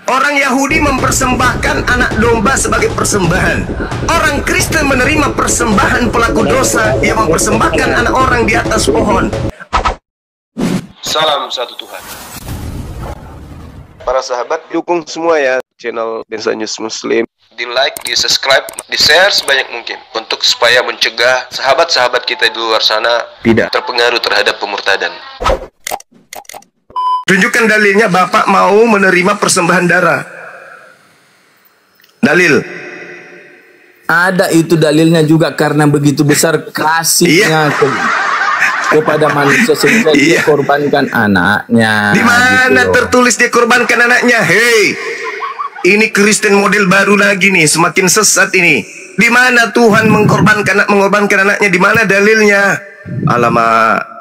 Orang Yahudi mempersembahkan anak domba sebagai persembahan. Orang Kristen menerima persembahan pelaku dosa yang mempersembahkan anak orang di atas pohon. Salam satu Tuhan. Para sahabat, dukung semua ya channel Densa News Muslim. Di like, di subscribe, di share sebanyak mungkin untuk supaya mencegah sahabat-sahabat kita di luar sana tidak terpengaruh terhadap pemurtadan. Tunjukkan dalilnya Bapak mau menerima persembahan darah. Dalil. Ada itu dalilnya juga, karena begitu besar kasihnya kepada manusia sehingga dia korbankan anaknya. Di mana tertulis dia korbankan anaknya? Hei, ini Kristen model baru lagi nih, semakin sesat ini. Di mana Tuhan mengorbankan anaknya? Di mana dalilnya? Alamak.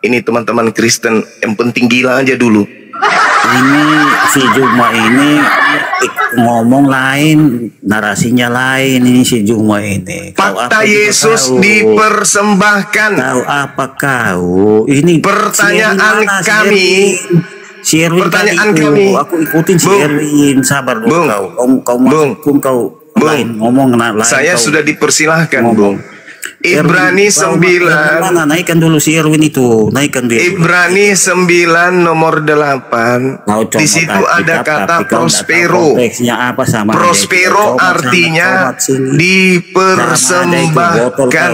Ini teman-teman Kristen yang penting gila aja dulu. Ini si Juma ini ngomong lain, narasinya lain. Ini si Juma ini. Fakta Yesus dipersembahkan. Tahu apa kau? Ini pertanyaan kami. Si Erwin pertanyaan kami. Aku ikutin si Erwin. Sabar dulu kau lain ngomong lain. Saya sudah dipersilahkan, Bung. Ibrani 9. Mana naikkan dulu si Erwin itu, naikkan dia. Ibrani 9 nomor 8. Di situ ada kata prospero. Apa sama prospero artinya dipersembahkan.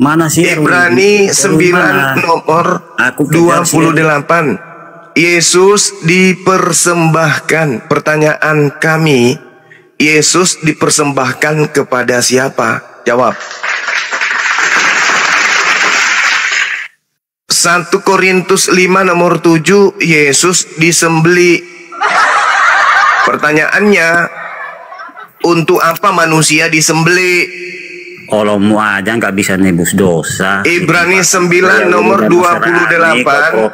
Mana si Ibrani 9 nomor 28. Yesus dipersembahkan. Pertanyaan kami, Yesus dipersembahkan kepada siapa? Jawab. 1 Korintus 5 nomor 7, Yesus disembelih. Pertanyaannya, untuk apa manusia disembelih? Kalau mau aja nggak bisa nebus dosa. Ibrani 9 nomor 28,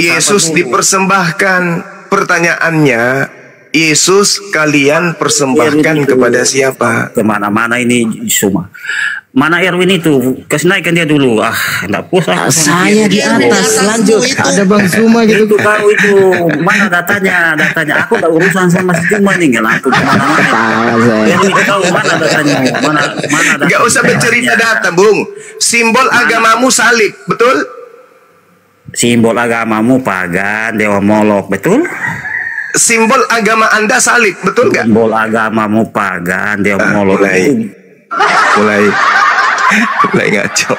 Yesus dipersembahkan. Pertanyaannya, Yesus kalian persembahkan kepada siapa? Kemana-mana ini semua. Mana Erwin itu? Kasih naikkan dia dulu. Enggak puas. Saya di atas. Lanjut. Ada Bang Suma gitu. Tahu itu. Mana datanya? Aku enggak urusan sama si Suma nih. Enggak kemana-mana. Erwin tahu mana datanya? Mana datanya? Enggak usah bercerita data, Bung. Simbol agamamu salib, betul? Simbol agamamu pagan, dewa Molok, betul? Simbol agama Anda salib, betul nggak? Simbol agamamu pagan, dewa Molok. Mulai ngaco.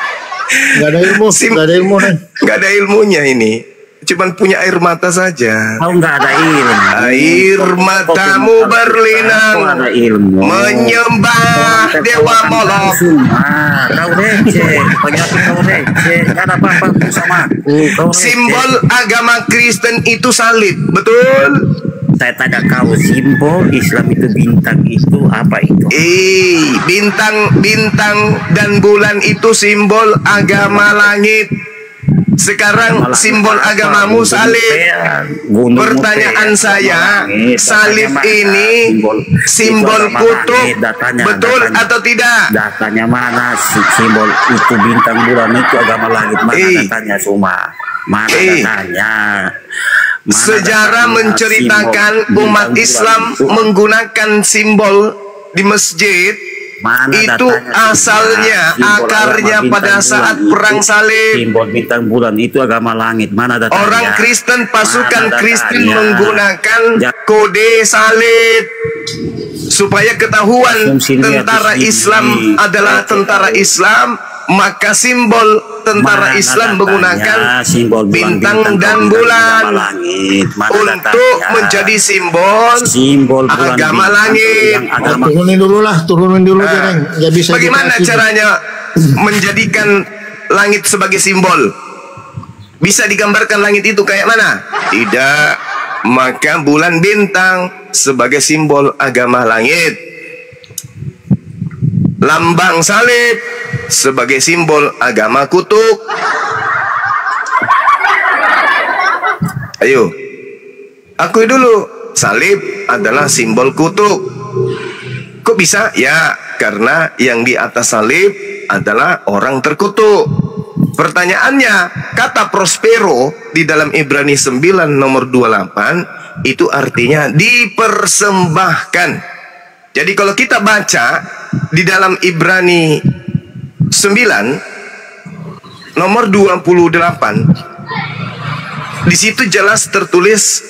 Nggak ada ilmu, nggak ada ilmu nih. Nggak ada ilmunya ini. Cuman punya air mata saja. Kau nggak ada ilmu. Air matamu berlinang menyembah dewa Molok. Kau receh, banyak kau receh. Nggak ada apa-apa sama aku. Simbol agama Kristen itu salib, betul? Saya tanya kau, simbol Islam itu bintang itu apa itu? Bintang dan bulan itu simbol agama langit. Sekarang simbol agamamu salib. Pertanyaan saya, salib ini simbol kutub, betul atau tidak? Datanya mana? Simbol itu bintang bulan itu agama langit. Mana datanya semua? Mana datanya? Sejarah menceritakan umat Islam menggunakan simbol di masjid. Itu asalnya, akarnya pada saat perang salib. Simbol bintang bulan itu agama langit. Mana datanya? Orang Kristen, pasukan Kristen menggunakan kode salib supaya ketahuan tentara Islam adalah tentara Islam. Maka simbol tentara Islam menggunakan bintang dan bulan untuk menjadi simbol agama langit. Turunin dulu Nggak bisa. Bagaimana caranya menjadikan langit sebagai simbol? Bisa digambarkan langit itu kayak mana? Tidak. Maka bulan bintang sebagai simbol agama langit. Lambang salib sebagai simbol agama kutub. Ayo, akui dulu, salib adalah simbol kutub. Kok bisa? Ya, karena yang di atas salib adalah orang terkutuk. Pertanyaannya, kata prospero di dalam Ibrani 9 nomor 28 itu artinya dipersembahkan. Jadi kalau kita baca di dalam Ibrani 9 nomor 28, di situ jelas tertulis,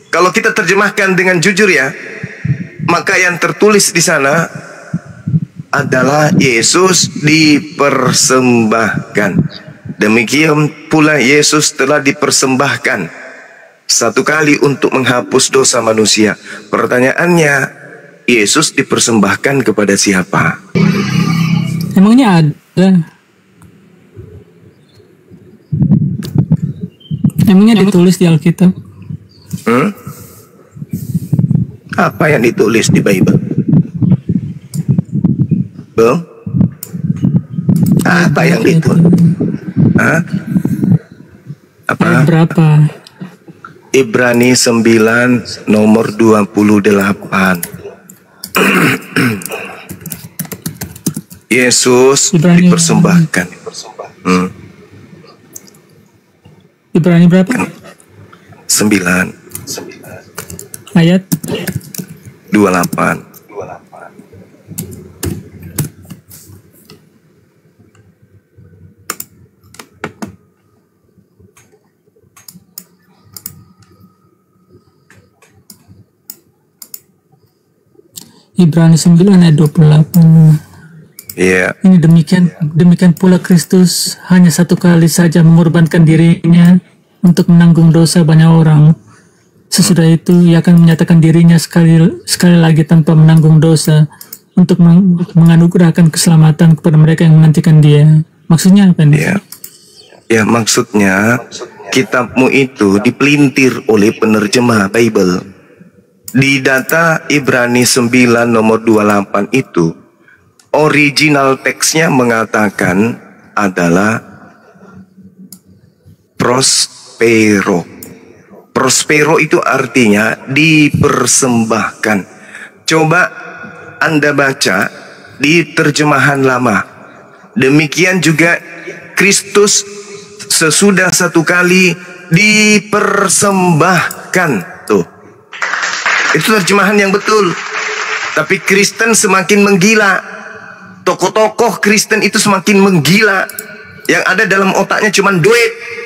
kalau kita terjemahkan dengan jujur ya, maka yang tertulis di sana adalah Yesus dipersembahkan. Demikian pula Yesus telah dipersembahkan satu kali untuk menghapus dosa manusia. Pertanyaannya, Yesus dipersembahkan kepada siapa? Emangnya ada? Emangnya ditulis di Alkitab? Apa yang ditulis di Bible? Bung? Apa yang ditulis? Apa? Berapa? Ibrani 9 nomor 28. Yesus dipersembahkan. Ibrani berapa? 9 Ayat 28. Ibrani 9 ayat 28. Iya. Ini demikian pula Kristus hanya satu kali saja mengorbankan dirinya untuk menanggung dosa banyak orang. Sesudah itu ia akan menyatakan dirinya sekali lagi tanpa menanggung dosa untuk menganugerahkan keselamatan kepada mereka yang menantikan dia. Maksudnya apa nih? Iya. Ya, maksudnya kitabmu itu dipelintir oleh penerjemah Bible. Di data Ibrani 9 nomor 28 itu, original teksnya mengatakan adalah prospero. Prospero itu artinya dipersembahkan. Coba Anda baca di terjemahan lama. Demikian juga Kristus sesudah satu kali dipersembahkan. Tuh, itu terjemahan yang betul. Tapi Kristen semakin menggila. Tokoh-tokoh Kristen itu semakin menggila. Yang ada dalam otaknya cuma duit.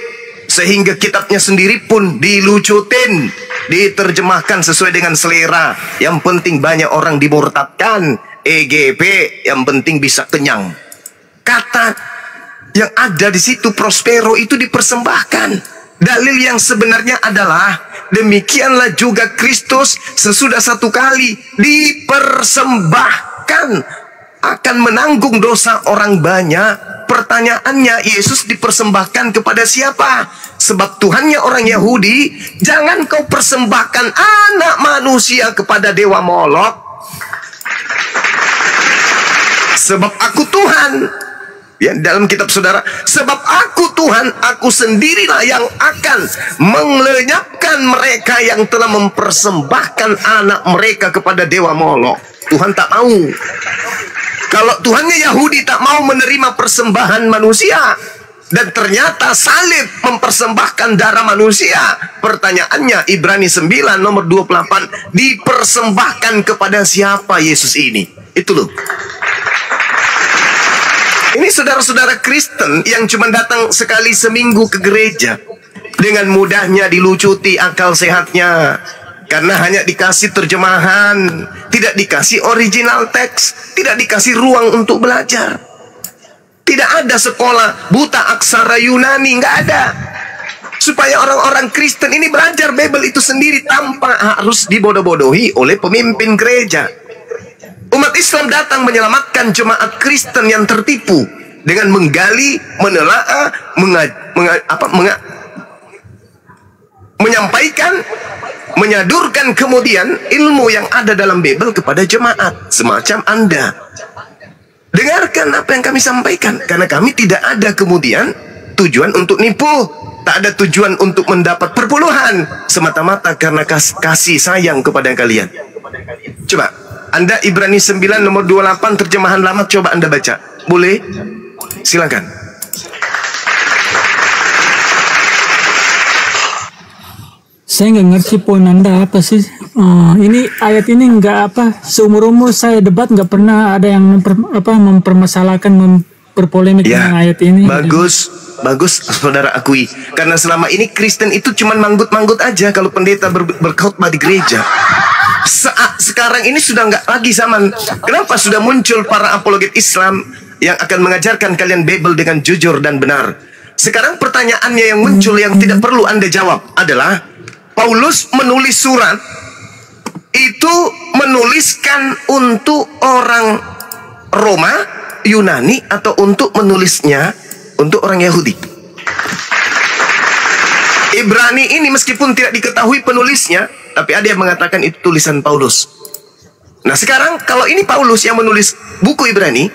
Sehingga kitabnya sendiri pun dilucutin, diterjemahkan sesuai dengan selera. Yang penting banyak orang dimurtadkan. EGP, yang penting bisa kenyang. Kata yang ada di situ prospero itu dipersembahkan. Dalil yang sebenarnya adalah demikianlah juga Kristus sesudah satu kali dipersembahkan akan menanggung dosa orang banyak. Pertanyaannya, Yesus dipersembahkan kepada siapa? Sebab Tuhannya orang Yahudi. Jangan kau persembahkan anak manusia kepada dewa Molok. Sebab aku Tuhan. Ya, dalam kitab saudara, sebab aku Tuhan, aku sendirilah yang akan melenyapkan mereka yang telah mempersembahkan anak mereka kepada dewa Molok. Tuhan tak mau. Kalau Tuhannya Yahudi tak mau menerima persembahan manusia, dan ternyata salib mempersembahkan darah manusia, pertanyaannya Ibrani 9 nomor 28, dipersembahkan kepada siapa Yesus ini? Itu loh. Ini saudara-saudara Kristen yang cuma datang sekali seminggu ke gereja, dengan mudahnya dilucuti akal sehatnya karena hanya dikasih terjemahan, tidak dikasih original teks, tidak dikasih ruang untuk belajar. Tidak ada sekolah buta aksara Yunani, nggak ada. Supaya orang-orang Kristen ini belajar Bible itu sendiri tanpa harus dibodoh-bodohi oleh pemimpin gereja. Umat Islam datang menyelamatkan jemaat Kristen yang tertipu dengan menggali, menelaah, menyampaikan, menyadurkan kemudian ilmu yang ada dalam Bible kepada jemaat semacam Anda. Dengarkan apa yang kami sampaikan, karena kami tidak ada kemudian tujuan untuk nipu, tak ada tujuan untuk mendapat perpuluhan, semata-mata karena kasih sayang kepada kalian. Coba Anda Ibrani 9 nomor 28 terjemahan lama, coba Anda baca. Boleh? Silakan. Saya nggak ngerti poin Anda apa sih. Ini ayat ini nggak apa, seumur-umur saya debat nggak pernah ada yang mempermasalahkan, berpolemik dengan ayat ini. Bagus saudara akui. Karena selama ini Kristen itu cuma manggut-manggut aja kalau pendeta berkhotbah di gereja. Sekarang ini sudah nggak lagi zaman. Kenapa sudah muncul para apologet Islam yang akan mengajarkan kalian Bible dengan jujur dan benar? Sekarang pertanyaannya yang muncul yang tidak perlu Anda jawab adalah, Paulus menulis surat itu menuliskan untuk orang Roma, Yunani, atau untuk menulisnya untuk orang Yahudi? Ibrani ini meskipun tidak diketahui penulisnya, tapi ada yang mengatakan itu tulisan Paulus. Nah sekarang kalau ini Paulus yang menulis buku Ibrani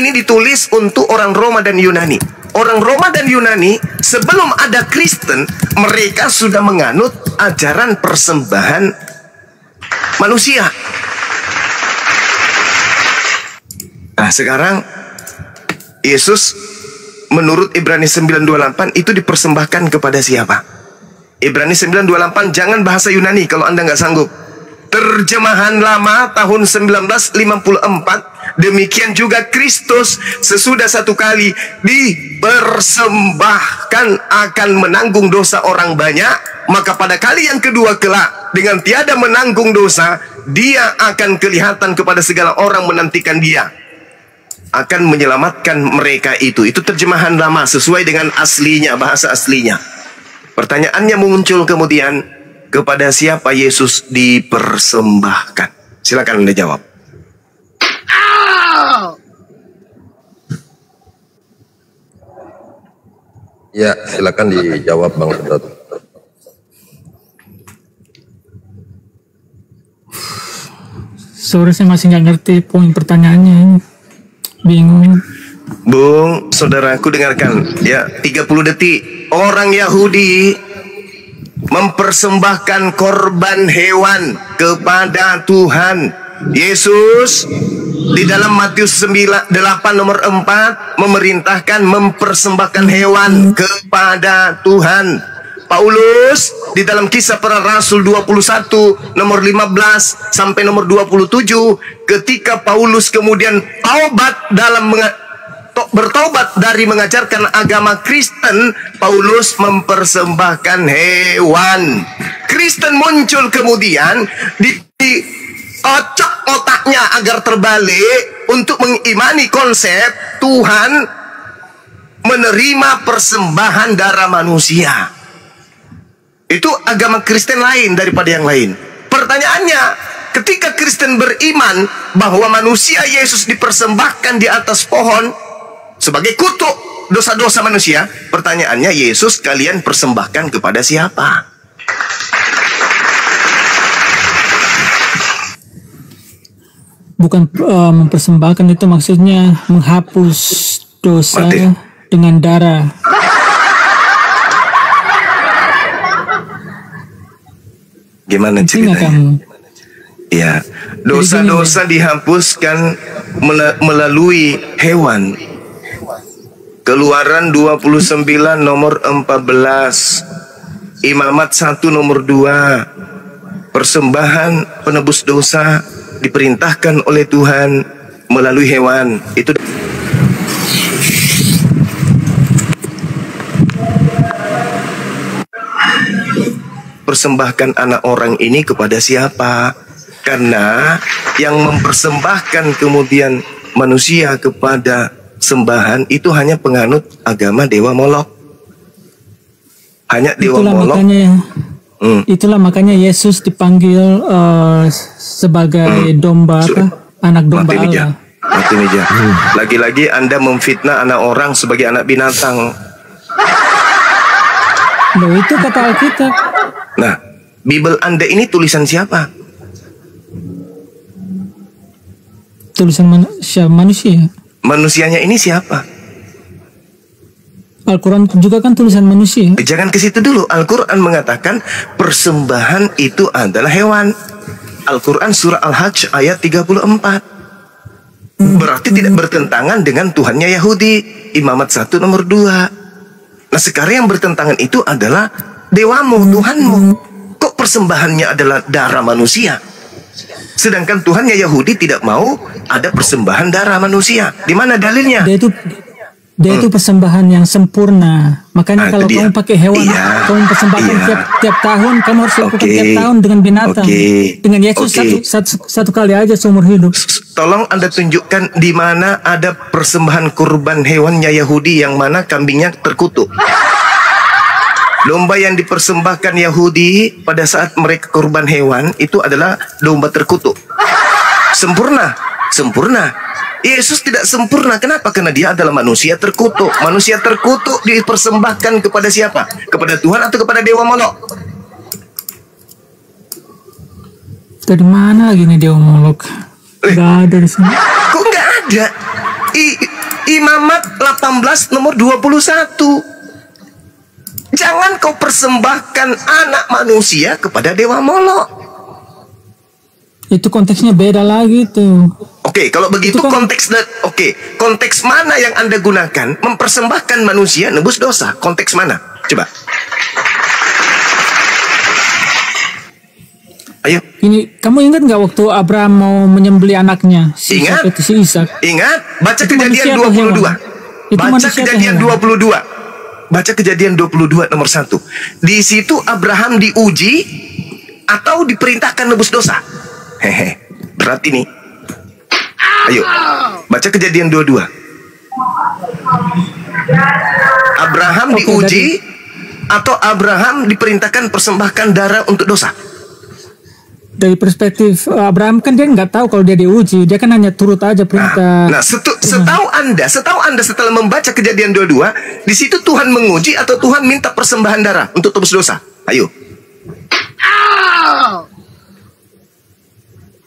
ini ditulis untuk orang Roma dan Yunani. Orang Roma dan Yunani sebelum ada Kristen, mereka sudah menganut ajaran persembahan manusia. Nah sekarang Yesus menurut Ibrani 9:28 itu dipersembahkan kepada siapa? Ibrani 9:28, jangan bahasa Yunani kalau Anda nggak sanggup. Terjemahan lama tahun 1954. Demikian juga Kristus sesudah satu kali dipersembahkan akan menanggung dosa orang banyak, maka pada kali yang kedua kelak dengan tiada menanggung dosa, dia akan kelihatan kepada segala orang menantikan dia, akan menyelamatkan mereka itu. Itu terjemahan lama sesuai dengan aslinya, bahasa aslinya. Pertanyaannya muncul kemudian, kepada siapa Yesus dipersembahkan? Silakan Anda jawab. Ya, silakan dijawab Bang Sedot. Sorry, saya masih nggak ngerti poin pertanyaannya. Bingung. Bung, saudaraku dengarkan. Ya, 30 detik. Orang Yahudi mempersembahkan korban hewan kepada Tuhan. Yesus di dalam Matius 8 nomor 4 memerintahkan mempersembahkan hewan kepada Tuhan. Paulus di dalam Kisah Para Rasul 21 nomor 15 sampai nomor 27, ketika Paulus kemudian bertobat dari mengajarkan agama Kristen, Paulus mempersembahkan hewan. Kristen muncul kemudian kocok otaknya agar terbalik untuk mengimani konsep Tuhan menerima persembahan darah manusia. Itu agama Kristen lain daripada yang lain. Pertanyaannya, ketika Kristen beriman bahwa manusia Yesus dipersembahkan di atas pohon sebagai kutuk dosa-dosa manusia, pertanyaannya, Yesus kalian persembahkan kepada siapa? Bukan mempersembahkan, itu maksudnya menghapus dosa dengan darah. Gimana ceritanya? Ya, dosa-dosa dihapuskan melalui hewan. Keluaran 29 nomor 14, Imamat 1 nomor 2, persembahan penebus dosa diperintahkan oleh Tuhan melalui hewan. Itu persembahkan anak orang ini kepada siapa? Karena yang mempersembahkan kemudian manusia kepada sembahan itu hanya penganut agama Dewa Molok. Hanya Dewa Molok. Itulah makanya Yesus dipanggil sebagai domba anak domba Allah. Mati meja. Lagi-lagi Anda memfitnah anak orang sebagai anak binatang. Loh, itu kata Alkitab. Nah, Bible Anda ini tulisan siapa? Tulisan manusia. Manusianya ini siapa? Al-Quran juga kan tulisan manusia. Jangan ke situ dulu. Al-Quran mengatakan persembahan itu adalah hewan. Al-Quran surah Al-Hajj ayat 34. Berarti tidak bertentangan dengan Tuhannya Yahudi. Imamat 1 nomor 2. Nah sekarang yang bertentangan itu adalah dewamu, Tuhanmu. Kok persembahannya adalah darah manusia? Sedangkan Tuhannya Yahudi tidak mau ada persembahan darah manusia. Di mana dalilnya? Dia itu persembahan yang sempurna. Makanya kalau kamu pakai hewan, kamu persembahkan tiap tahun, kamu harus lakukan tiap tahun dengan binatang. Dengan Yesus satu kali aja seumur hidup. Tolong Anda tunjukkan di mana ada persembahan kurban hewannya Yahudi yang mana kambingnya terkutuk. Domba yang dipersembahkan Yahudi pada saat mereka kurban hewan itu adalah domba terkutuk. Sempurna, sempurna. Yesus tidak sempurna. Kenapa? Karena dia adalah manusia terkutuk. Manusia terkutuk dipersembahkan kepada siapa? Kepada Tuhan atau kepada Dewa Molok? Dari mana lagi nih Dewa Molok? Nggak ada di sini. Kok nggak ada? Imamat 18 nomor 21. Jangan kau persembahkan anak manusia kepada Dewa Molok. Itu konteksnya beda lagi tuh. Oke, kalau begitu konteks mana yang Anda gunakan mempersembahkan manusia nebus dosa? Konteks mana? Coba. Ayo. Ini kamu ingat nggak waktu Abraham mau menyembelih anaknya? Ingat. Si Ishak. Ingat. Baca Kejadian 22. Baca Kejadian 22. Baca Kejadian 22 nomor 1. Di situ Abraham diuji atau diperintahkan nebus dosa? Hehe, berat ini. Ayo, baca Kejadian 22. Abraham diuji atau Abraham diperintahkan persembahkan darah untuk dosa? Dari perspektif Abraham kan dia nggak tahu kalau dia diuji, dia kan hanya turut aja perintah. Nah, setahu Anda setelah membaca Kejadian 22, di situ Tuhan menguji atau Tuhan minta persembahan darah untuk tebus dosa? Ayo.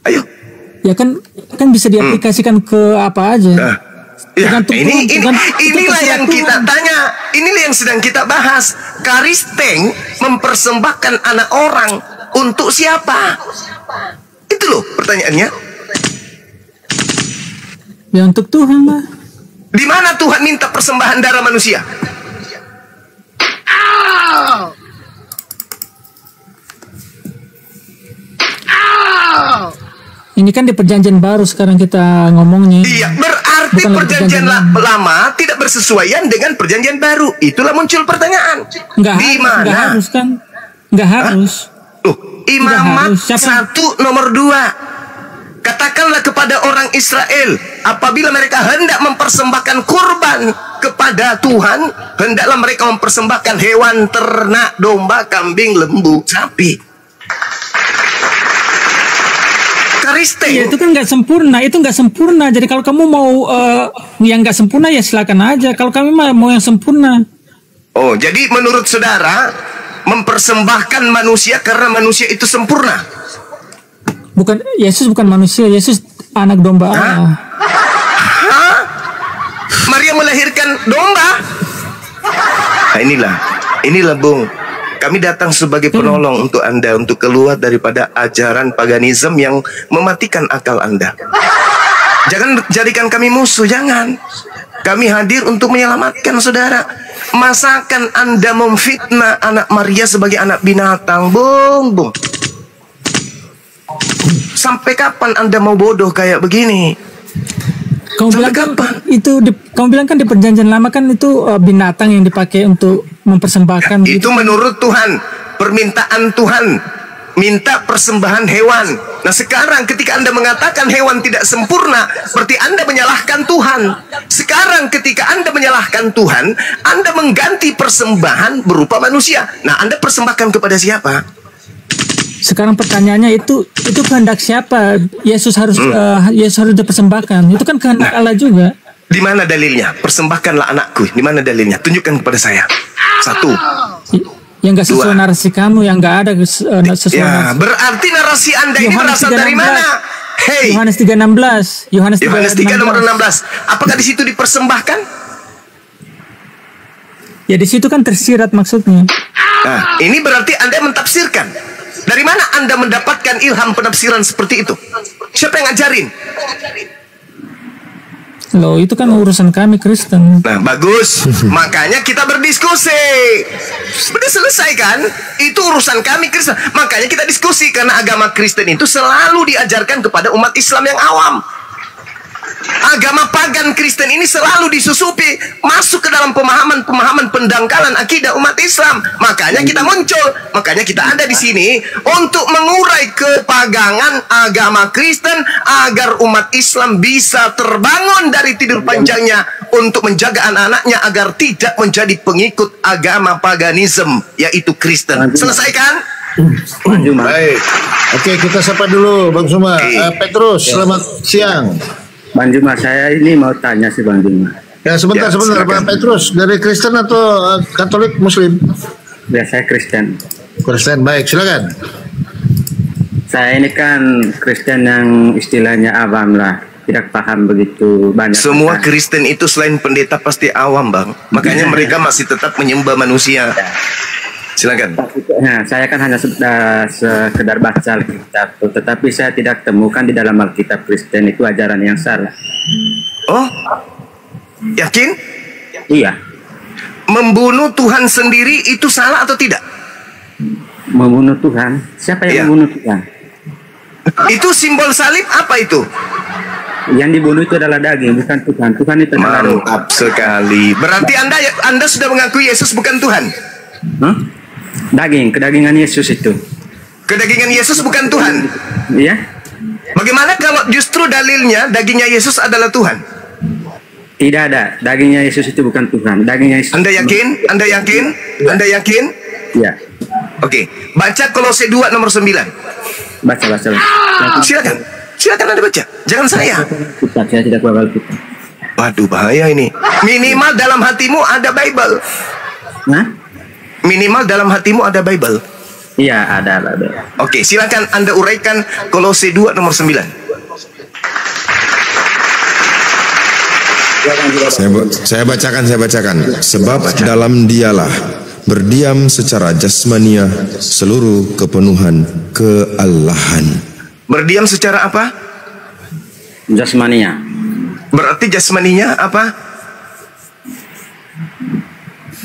Ayo. Ya kan bisa diaplikasikan ke apa aja. Inilah yang kita tanya. Inilah yang sedang kita bahas. Karisteng mempersembahkan anak orang untuk siapa? Itu loh pertanyaannya. Ya untuk Tuhan lah. Di mana Tuhan minta persembahan darah manusia? Ini kan di perjanjian baru sekarang kita ngomongnya. Iya, berarti perjanjian lama tidak bersesuaian dengan perjanjian baru. Itulah muncul pertanyaan. Di mana? Nggak harus kan? Nggak harus. Imamat 1 nomor 2. Katakanlah kepada orang Israel, apabila mereka hendak mempersembahkan kurban kepada Tuhan, hendaklah mereka mempersembahkan hewan ternak, domba, kambing, lembu, sapi. Ya, itu kan nggak sempurna, itu nggak sempurna. Jadi kalau kamu mau yang nggak sempurna ya silakan aja. Kalau kami mau yang sempurna. Oh, jadi menurut saudara mempersembahkan manusia karena manusia itu sempurna? Bukan, Yesus bukan manusia, Yesus anak domba Allah. Hah? Maria melahirkan domba? Nah, inilah Bung. Kami datang sebagai penolong untuk Anda, untuk keluar daripada ajaran paganisme yang mematikan akal Anda. Jangan jadikan kami musuh, jangan. Kami hadir untuk menyelamatkan saudara. Masakan Anda memfitnah anak Maria sebagai anak binatang, Bung. Sampai kapan Anda mau bodoh kayak begini? Kamu bilang kan di perjanjian lama kan itu binatang yang dipakai untuk mempersembahkan. Itu menurut Tuhan, permintaan Tuhan minta persembahan hewan. Nah sekarang ketika Anda mengatakan hewan tidak sempurna, berarti Anda menyalahkan Tuhan. Sekarang ketika Anda menyalahkan Tuhan, Anda mengganti persembahan berupa manusia. Nah Anda persembahkan kepada siapa? Sekarang pertanyaannya itu kehendak siapa? Yesus harus dipersembahkan. Itu kan kehendak Allah juga. Di mana dalilnya? Persembahkanlah anakku. Di mana dalilnya? Tunjukkan kepada saya. 1. Yang nggak sesuai narasi kamu, yang nggak ada sesuai. Ya, berarti narasi Anda ini berasal dari mana? Hey. Yohanes 3:16. Yohanes 3 nomor 16. Apakah di situ dipersembahkan? Ya di situ kan tersirat maksudnya. Nah, ini berarti Anda mentafsirkan. Dari mana Anda mendapatkan ilham penafsiran seperti itu? Siapa yang ngajarin? Loh, itu kan urusan kami Kristen. Nah, bagus. Makanya kita berdiskusi. Sudah selesai kan? Itu urusan kami Kristen. Makanya kita diskusi, karena agama Kristen itu selalu diajarkan kepada umat Islam yang awam. Agama pagan Kristen ini selalu disusupi masuk ke dalam pemahaman pendangkalan akidah umat Islam. Makanya kita muncul, makanya kita ada di sini untuk mengurai kepagangan agama Kristen agar umat Islam bisa terbangun dari tidur panjangnya untuk menjaga anak-anaknya agar tidak menjadi pengikut agama paganisme, yaitu Kristen. Selesai kan? Baik. Oke, kita sapa dulu Bang Suma. Petrus, selamat siang. Bang Juma, saya ini mau tanya sih Bang Juma. Ya sebentar, Bang Petrus, dari Kristen atau Katolik Muslim? Ya, saya Kristen. Kristen, baik, silakan. Saya ini kan Kristen yang istilahnya awam lah, tidak paham begitu banyak. Semua Kristen itu selain pendeta pasti awam, Bang. Makanya mereka masih tetap menyembah manusia. Silakan. Nah, saya kan hanya sekedar baca Alkitab, tetapi saya tidak temukan di dalam Alkitab Kristen itu ajaran yang salah. Oh, yakin? Iya. Membunuh Tuhan sendiri itu salah atau tidak? Membunuh Tuhan? Siapa yang membunuh Tuhan? Itu simbol salib apa itu? Yang dibunuh itu adalah daging, bukan Tuhan. Tuhan itu adalah roh. Mantap sekali. Berarti Anda sudah mengakui Yesus bukan Tuhan? Huh? Daging, kedagingan Yesus itu. Kedagingan Yesus bukan Tuhan? Iya. Bagaimana kalau justru dalilnya dagingnya Yesus adalah Tuhan? Tidak ada. Dagingnya Yesus itu bukan Tuhan. Dagingnya Yesus. Anda yakin? Anda yakin? Anda yakin? Iya. Oke. Baca Kolose 2 nomor 9. Baca. Silakan. Silakan Anda baca. Jangan saya. Saya tidak bawa Alkitab. Waduh, bahaya ini. Minimal dalam hatimu ada Bible. Nah? Minimal dalam hatimu ada Bible. Iya, ada. Oke, silakan Anda uraikan Kolose 2 nomor 9. Saya bacakan. Sebab dalam dialah berdiam secara jasmania seluruh kepenuhan keallahan. Berdiam secara apa? Jasmania. Berarti jasmaninya apa?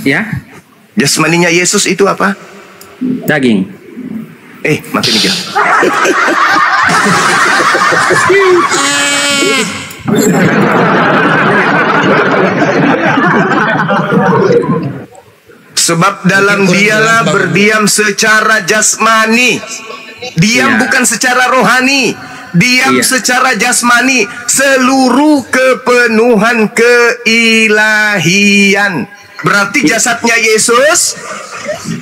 Ya? Jasmaninya Yesus itu apa? Daging. Mati nih dia. Sebab dalam dialah berdiam secara jasmani. Diam bukan secara rohani. Diam secara jasmani seluruh kepenuhan keilahian. Berarti jasadnya Yesus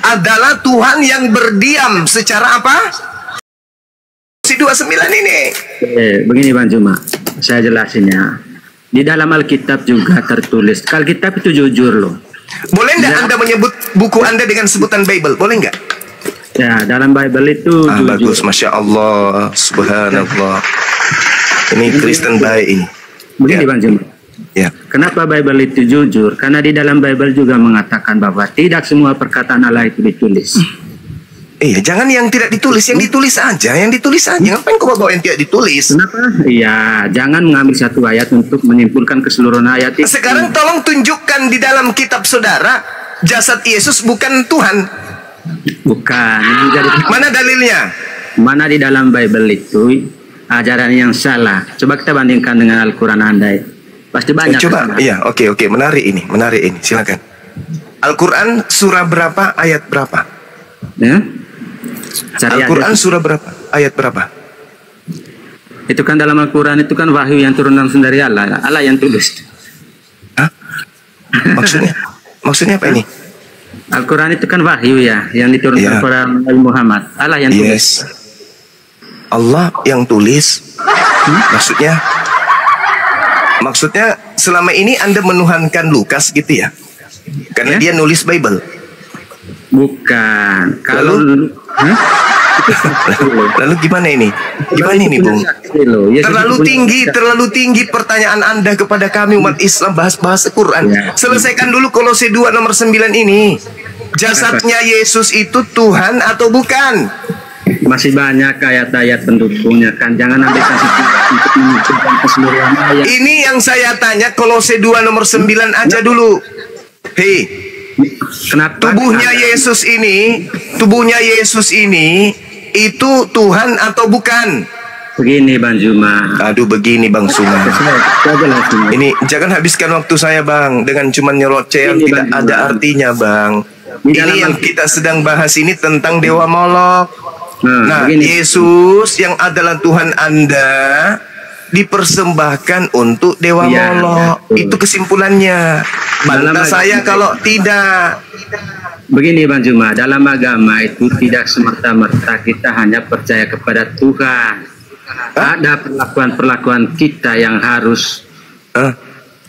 adalah Tuhan yang berdiam secara apa? Si 29 ini. Begini Bang Juma, saya jelasin ya. Di dalam Alkitab juga tertulis. Alkitab itu jujur loh. Boleh nggak Anda menyebut buku Anda dengan sebutan Bible? Boleh nggak? Ya, dalam Bible itu jujur. Bagus, Masya Allah, Subhanallah. Ini Kristen baik ini. Begini Bang Juma. Ya. Kenapa Bible itu jujur? Karena di dalam Bible juga mengatakan bahwa tidak semua perkataan Allah itu ditulis. Jangan yang tidak ditulis, yang ditulis aja, Ngapain kau bawa yang tidak ditulis? Kenapa? Iya, jangan mengambil satu ayat untuk menyimpulkan keseluruhan ayat itu. Sekarang tolong tunjukkan di dalam kitab saudara jasad Yesus bukan Tuhan. Bukan. Mana dalilnya? Mana di dalam Bible itu ajaran yang salah? Coba kita bandingkan dengan Al-Quran Anda. Pasti banyak. Coba, oke, menarik ini, silakan. Al-Quran surah berapa, ayat berapa? Ya? Al-Quran surah berapa, ayat berapa? Itu kan dalam Al-Quran itu kan wahyu yang turun langsung dari Allah, Allah yang tulis. Hah? Maksudnya apa ini? Al-Quran itu kan wahyu ya, yang diturunkan kepada Nabi Muhammad, Allah yang tulis. Allah yang tulis. Maksudnya selama ini Anda menuhankan Lukas gitu ya? Karena dia nulis Bible. Bukan. Kalau lalu gimana ini? Bung? Terlalu tinggi pertanyaan Anda kepada kami umat Islam bahas Quran. Selesaikan dulu Kolose 2 nomor 9 ini. Jasadnya Yesus itu Tuhan atau bukan? Masih banyak ayat-ayat pendukungnya kan. Jangan ambil untuk menunjukkan keseluruhan ayat. Ini yang saya tanya Kolose 2 nomor 9 aja dulu. Hei, Kenapa? tubuhnya Yesus ini itu Tuhan atau bukan? Begini Bang Juma. Aduh, begini Bang Suma. Ini jangan habiskan waktu saya Bang dengan cuman nyeroceh yang tidak ada artinya Bang. Ini yang kita sedang bahas ini tentang Dewa Molok. Nah, Yesus yang adalah Tuhan Anda dipersembahkan untuk Dewa Molok. Itu kesimpulannya. Bantah saya kalau tidak. Begini Bang Juma, dalam agama itu tidak semata-mata kita hanya percaya kepada Tuhan. Ada perlakuan-perlakuan kita yang harus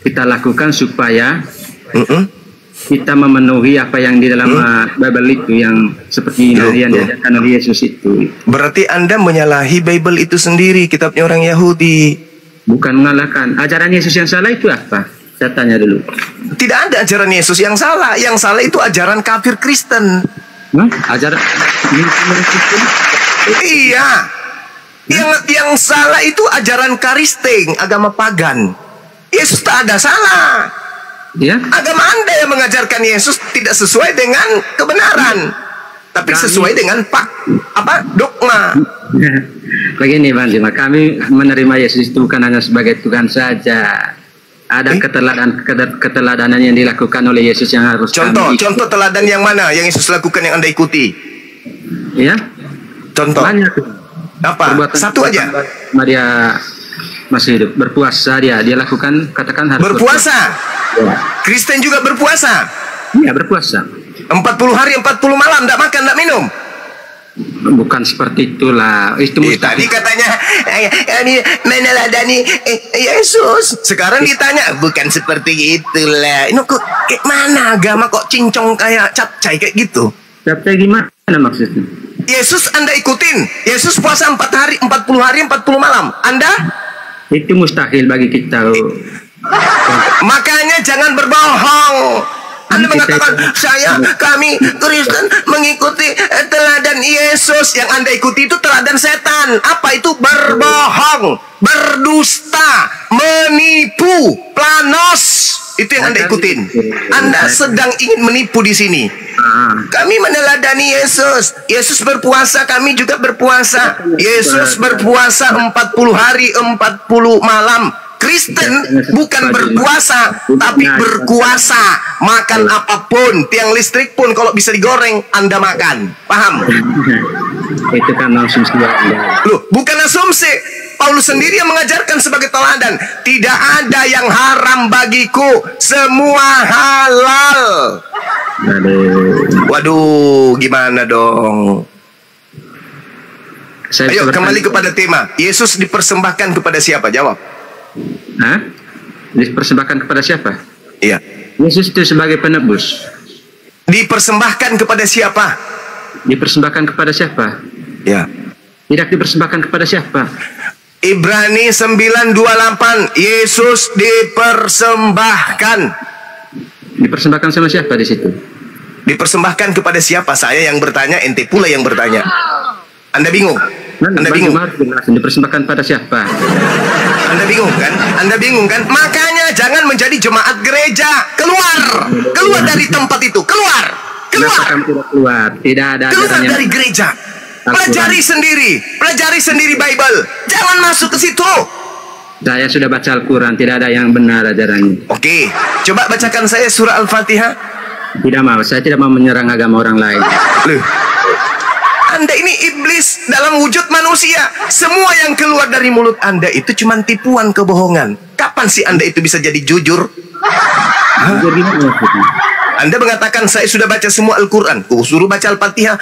kita lakukan supaya kita memenuhi apa yang di dalam Bible itu, yang seperti yang diajarkan oleh Yesus itu. Berarti Anda menyalahi Bible itu sendiri, kitabnya orang Yahudi. Bukan mengalahkan. Ajaran Yesus yang salah itu apa? Saya tanya dulu. Tidak ada ajaran Yesus yang salah. Yang salah itu ajaran kafir Kristen. Ajaran Kristen? Iya. Yang salah itu ajaran Karisting, agama pagan. Yesus tak ada salah. Ya. Agama Anda yang mengajarkan Yesus tidak sesuai dengan kebenaran, tapi sesuai dengan dogma. Begini Bang Juma, kami menerima Yesus itu bukan hanya sebagai Tuhan saja. Ada keteladanan yang dilakukan oleh Yesus yang harus contoh teladan yang mana yang Yesus lakukan yang Anda ikuti? Ya. Contoh. Banyak. Apa? Satu aja. Maria masih hidup, berpuasa dia lakukan, katakan harus berpuasa. Ya. Kristen juga berpuasa. Iya, berpuasa. 40 hari 40 malam tidak makan, tidak minum. Bukan seperti itulah. Itu tadi katanya kami meneladani Yesus. Sekarang ditanya bukan seperti itulah. Ini kok kayak mana agama kok cincong kayak capcay kayak gitu? Capcay gimana maksudnya? Yesus Anda ikutin. Yesus puasa 40 hari 40 malam. Anda? Itu mustahil bagi kita. Makanya jangan berbohong. Anda mengatakan kami Kristen mengikuti teladan Yesus. Yang Anda ikuti itu teladan setan. Apa itu? Berbohong, berdusta, menipu, planos. Itu yang Anda ikutin. Anda sedang ingin menipu di sini. Kami meneladani Yesus. Yesus berpuasa, kami juga berpuasa. Yesus berpuasa 40 hari 40 malam. Kristen bukan berpuasa, tapi berkuasa. Makan apapun, tiang listrik pun kalau bisa digoreng, Anda makan. Paham? Itu kan asumsi Anda. Loh, bukan asumsi. Paulus sendiri yang mengajarkan sebagai teladan. Tidak ada yang haram bagiku, semua halal. Waduh, gimana dong? Ayo kembali kepada tema. Yesus dipersembahkan kepada siapa? Jawab. Dipersembahkan kepada siapa? Iya. Yesus itu sebagai penebus. Dipersembahkan kepada siapa? Dipersembahkan kepada siapa? Ya. Tidak dipersembahkan kepada siapa? Ibrani 9:28, Yesus dipersembahkan. Dipersembahkan sama siapa di situ? Dipersembahkan kepada siapa? Saya yang bertanya, ente pula yang bertanya. Anda bingung? Anda bingung? Dipersembahkan pada siapa? Anda bingung kan? Anda bingung kan? Makanya jangan menjadi jemaat gereja. Keluar dari tempat itu. Keluar. Tidak ada. Keluar dari gereja. Pelajari sendiri Bible. Jangan masuk ke situ. Saya sudah baca Al-Quran, tidak ada yang benar ajarannya. Oke, coba bacakan saya surah Al-Fatihah. Tidak mau, saya tidak mau menyerang agama orang lain. Loh, Anda ini iblis dalam wujud manusia. Semua yang keluar dari mulut Anda itu cuma tipuan, kebohongan. Kapan sih Anda itu bisa jadi jujur? Anda mengatakan saya sudah baca semua Al-Quran. Suruh baca Al-Fatihah.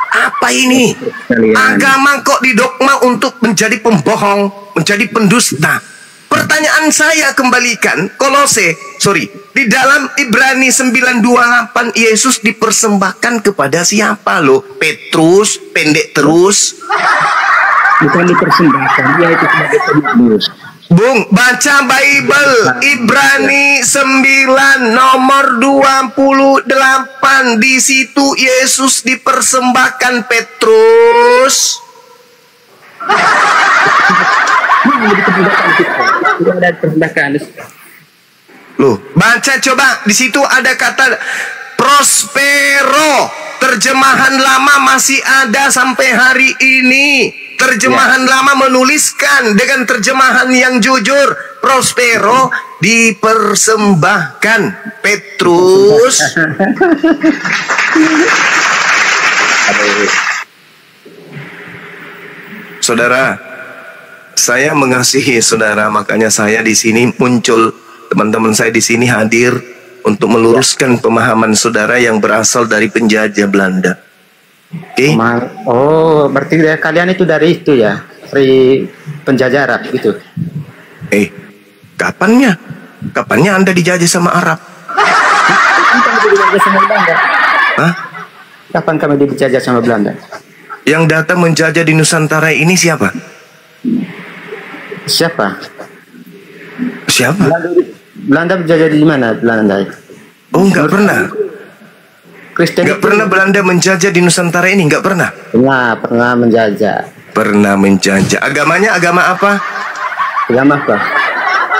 Apa ini? Agama kok didogma untuk menjadi pembohong, menjadi pendusta. Pertanyaan saya kembalikan di dalam Ibrani 9:28 Yesus dipersembahkan kepada siapa loh? Petrus, pendek terus. Bukan dipersembahkan, dia itu sebagai penebus. Bung, baca Bible Ibrani 9 nomor 28. Di situ Yesus dipersembahkan Petrus. Loh, baca coba. Di situ ada kata prospero. Terjemahan lama masih ada sampai hari ini. Terjemahan lama menuliskan dengan terjemahan yang jujur. Prospero dipersembahkan Petrus. Saudara, saya mengasihi saudara, makanya saya di sini muncul. Teman-teman saya di sini hadir untuk meluruskan pemahaman saudara yang berasal dari penjajah Belanda. Oke? Oh, berarti kalian itu dari itu ya, dari penjajah Arab gitu. Kapannya? Kapannya Anda dijajah sama Arab? Hah? Kapan kami dijajah sama Belanda? Yang datang menjajah di Nusantara ini siapa? Siapa? Siapa? Belanda menjajah di mana Belanda? Oh, nggak pernah. Kristen nggak pernah Belanda menjajah di Nusantara ini, nggak pernah. Pernah menjajah. Pernah menjajah. Agamanya agama apa? Agama apa?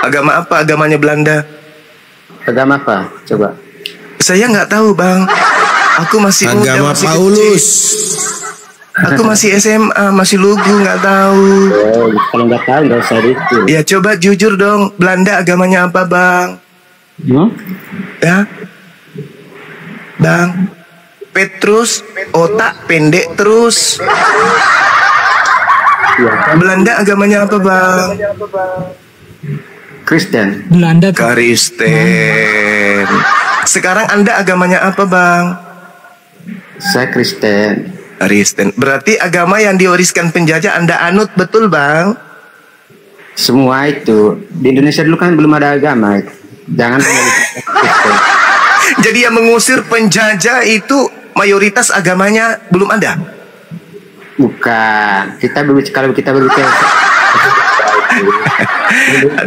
Agama apa agamanya Belanda? Agama apa? Coba. Saya nggak tahu, Bang. Aku masih muda, Agama masih Paulus. Aku masih SMA, masih lugu, nggak tahu. Oh, kalau nggak tahu nggak usah itu. Ya coba jujur dong, Belanda agamanya apa, Bang? Ya, Bang. Petrus, otak pendek terus. Belanda agamanya apa, Bang? Kristen. Belanda. Kristen. Sekarang Anda agamanya apa, Bang? Saya Kristen. Kristen. Berarti agama yang diwariskan penjajah Anda anut, betul, Bang? Semua itu di Indonesia dulu kan belum ada agama. Jangan. Jadi yang mengusir penjajah itu mayoritas agamanya belum ada. Bukan. Kalau kita berbicara.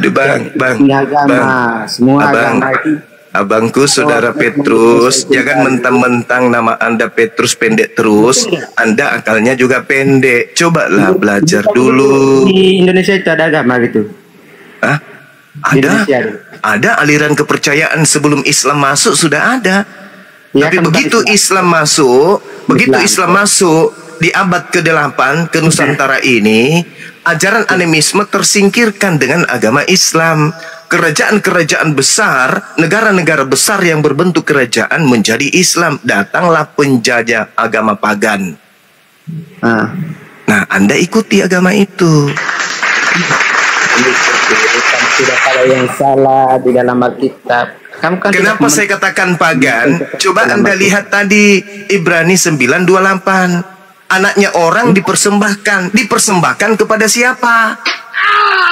Aduh, Bang. Agama. Semua agama itu. Abangku, saudara Petrus, jangan mentang-mentang nama Anda Petrus pendek terus, Anda akalnya juga pendek. Cobalah belajar dulu. Di Indonesia itu ada agama gitu. Hah? Ada aliran kepercayaan sebelum Islam masuk sudah ada. Ya, tapi kan begitu Islam masuk di abad ke-8 ke Nusantara ini, ajaran animisme tersingkirkan dengan agama Islam. Kerajaan-kerajaan besar, negara-negara besar yang berbentuk kerajaan menjadi Islam. Datanglah penjajah agama pagan. Nah, Anda ikuti agama itu. Tidak kalau yang salah di dalam Alkitab. Kenapa saya katakan pagan? Coba Anda lihat tadi Ibrani 9:28. Anaknya orang dipersembahkan kepada siapa?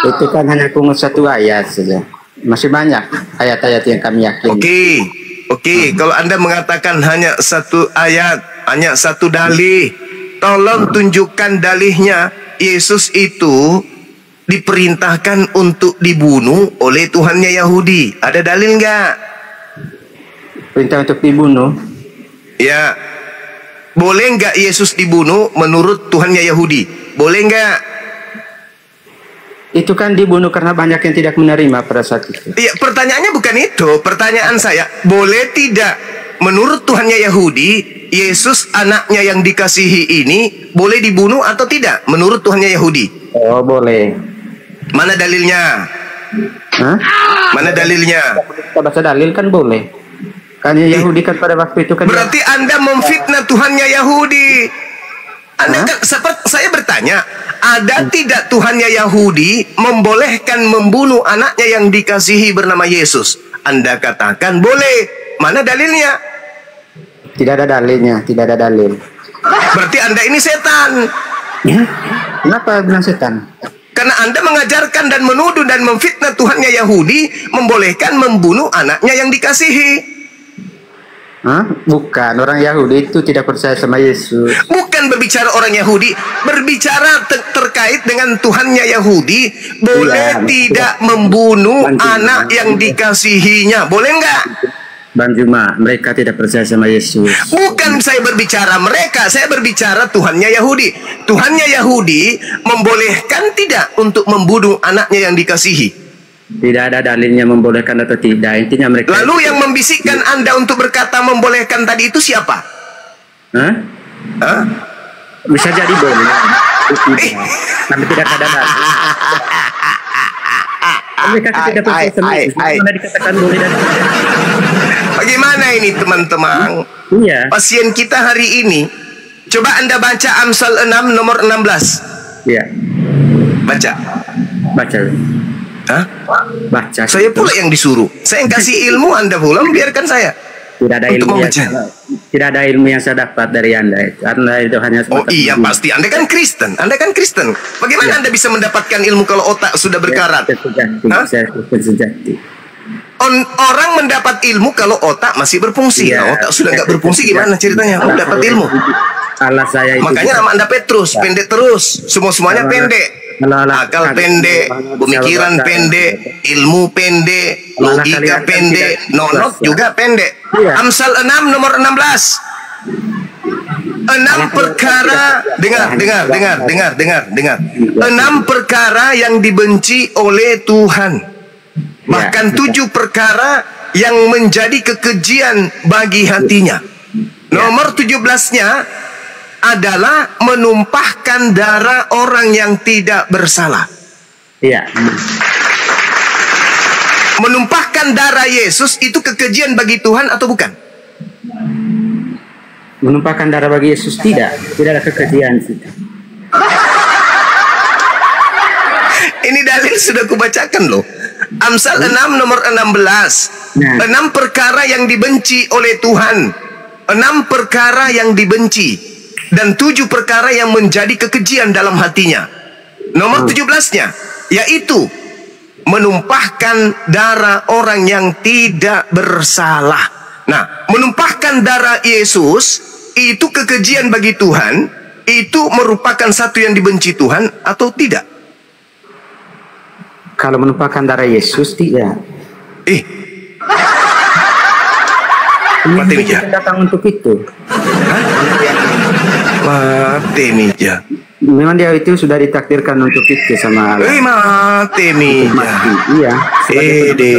Itu kan hanya satu ayat saja. Masih banyak ayat-ayat yang kami yakini. Oke. Kalau Anda mengatakan hanya satu ayat, hanya satu dalih, tolong tunjukkan dalihnya. Yesus itu diperintahkan untuk dibunuh oleh Tuhannya Yahudi. Ada dalil nggak? Perintah untuk dibunuh? Ya. Boleh nggak Yesus dibunuh menurut Tuhannya Yahudi? Boleh nggak? Itu kan dibunuh karena banyak yang tidak menerima pada saat itu. Iya, pertanyaannya bukan itu. Pertanyaan saya, boleh tidak menurut Tuhannya Yahudi, Yesus anaknya yang dikasihi ini boleh dibunuh atau tidak menurut Tuhannya Yahudi? Oh, boleh. Mana dalilnya? Hah? Mana dalilnya? Kita baca dalil kan boleh. Kan Yahudi kan pada waktu itu kan. Berarti Anda memfitnah Tuhannya Yahudi. Anda kan, saya bertanya, ada tidak Tuhannya Yahudi membolehkan membunuh anaknya yang dikasihi bernama Yesus? Anda katakan boleh. Mana dalilnya? Tidak ada dalilnya, tidak ada dalil. Berarti Anda ini setan. Ya? Kenapa bilang setan? Karena Anda mengajarkan dan menuduh dan memfitnah Tuhannya Yahudi membolehkan membunuh anaknya yang dikasihi. Hah? Bukan, orang Yahudi itu tidak percaya sama Yesus. Bukan berbicara orang Yahudi, berbicara terkait dengan Tuhannya Yahudi. Boleh tidak membunuh anak yang dikasihinya, boleh nggak? Bang Juma, mereka tidak percaya sama Yesus. Bukan saya berbicara mereka, saya berbicara Tuhannya Yahudi. Tuhannya Yahudi membolehkan tidak untuk membunuh anaknya yang dikasihi? Tidak ada dalilnya membolehkan atau tidak. Intinya mereka. Lalu yang membisikkan Anda untuk berkata membolehkan tadi itu siapa? Hah? Hah? Bisa jadi boleh. Tapi tidak ada dalil. Mereka tidak percaya sama Yesus. Mana dikatakan boleh dan tidak. Bagaimana ini teman-teman? Iya. Pasien kita hari ini, coba Anda baca Amsal 6 nomor 16. Iya. Baca. Baca. Hah? Baca. Saya pula yang disuruh. Saya yang kasih ilmu, Anda pula biarkan saya. Tidak ada ilmu yang tidak ada ilmu yang saya dapat dari Anda itu. Anda itu hanya oh iya ilmu. Pasti Anda kan Kristen. Anda kan Kristen. Bagaimana ya. Anda bisa mendapatkan ilmu kalau otak sudah berkarat? Sejati. Orang mendapat ilmu kalau otak masih berfungsi. Ya, nah, otak sudah nggak berfungsi gimana ceritanya? Mau dapat ilmu? Allah saya itu. Makanya nama Anda Petrus, pendek terus. Semuanya pendek. Akal pendek, pemikiran pendek, ilmu pendek, logika pendek, nonok juga pendek. Amsal 6 nomor 16. 6 perkara, dengar. 6 perkara yang dibenci oleh Tuhan. Bahkan 7 perkara yang menjadi kekejian bagi hatinya. Nomor 17-nya adalah menumpahkan darah orang yang tidak bersalah. Iya. Menumpahkan darah Yesus itu kekejian bagi Tuhan atau bukan? Menumpahkan darah bagi Yesus tidak ada kekejian. Ini dalil sudah kubacakan loh. Amsal 6 nomor 16. 6 perkara yang dibenci oleh Tuhan. 6 perkara yang dibenci. Dan 7 perkara yang menjadi kekejian dalam hatinya. Nomor 17-nya, yaitu menumpahkan darah orang yang tidak bersalah. Nah, menumpahkan darah Yesus itu kekejian bagi Tuhan. Itu merupakan satu yang dibenci Tuhan atau tidak? Kalau menumpahkan darah Yesus tidak. Mati Mija. Datang untuk itu. Mati Mija. Memang dia itu sudah ditakdirkan untuk itu sama Allah. Mati Mija. Iya.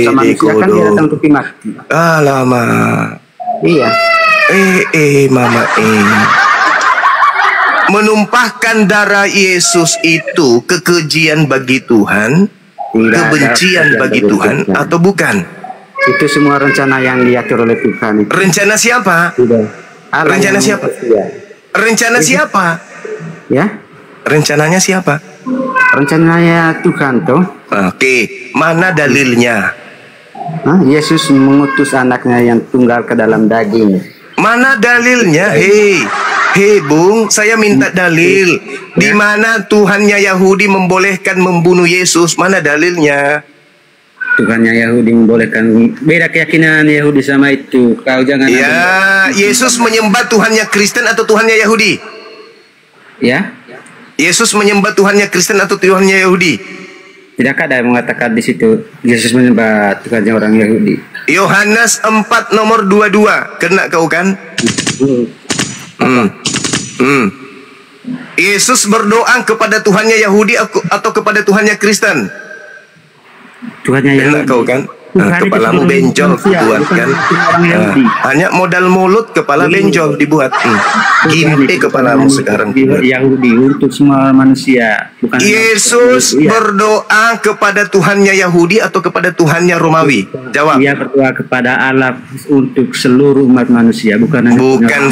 Sama manusia kan dia datang untuk mati. Alamak. Iya. Mama menumpahkan darah Yesus itu kekejian bagi Tuhan, kebencian bagi Tuhan atau bukan? Itu semua rencana yang diatur oleh Tuhan. Rencana siapa? Rencana siapa? Rencana siapa? Ya? Rencananya siapa? Rencananya Tuhan toh. Oke, mana dalilnya? Yesus mengutus anaknya yang tunggal ke dalam daging. Mana dalilnya? Hei Bung, saya minta dalil. Di mana Tuhannya Yahudi membolehkan membunuh Yesus? Mana dalilnya? Tuhannya Yahudi membolehkan. Beda keyakinan Yahudi sama itu. Kau jangan. Ya, Yesus menyembah Tuhannya Kristen atau Tuhannya Yahudi? Ya. Yesus menyembah Tuhannya Kristen atau Tuhannya Yahudi? Tidak ada yang mengatakan di situ Yesus menyembah Tuhannya orang Yahudi. Yohanes 4 nomor 22. Kena kau kan? Yesus berdoa kepada Tuhannya Yahudi atau kepada Tuhannya Kristen? Tuhannya Yahudi. Kau kan? Kepalamu benjol dibuat kan? Hanya modal mulut kepala benjol dibuat. Gimpe kepalamu sekarang. Yahudi untuk semua manusia. Bukan Yesus berdoa kepada Tuhannya Yahudi atau kepada Tuhannya Romawi? Jawab. Dia berdoa kepada Allah untuk seluruh umat manusia. Bukan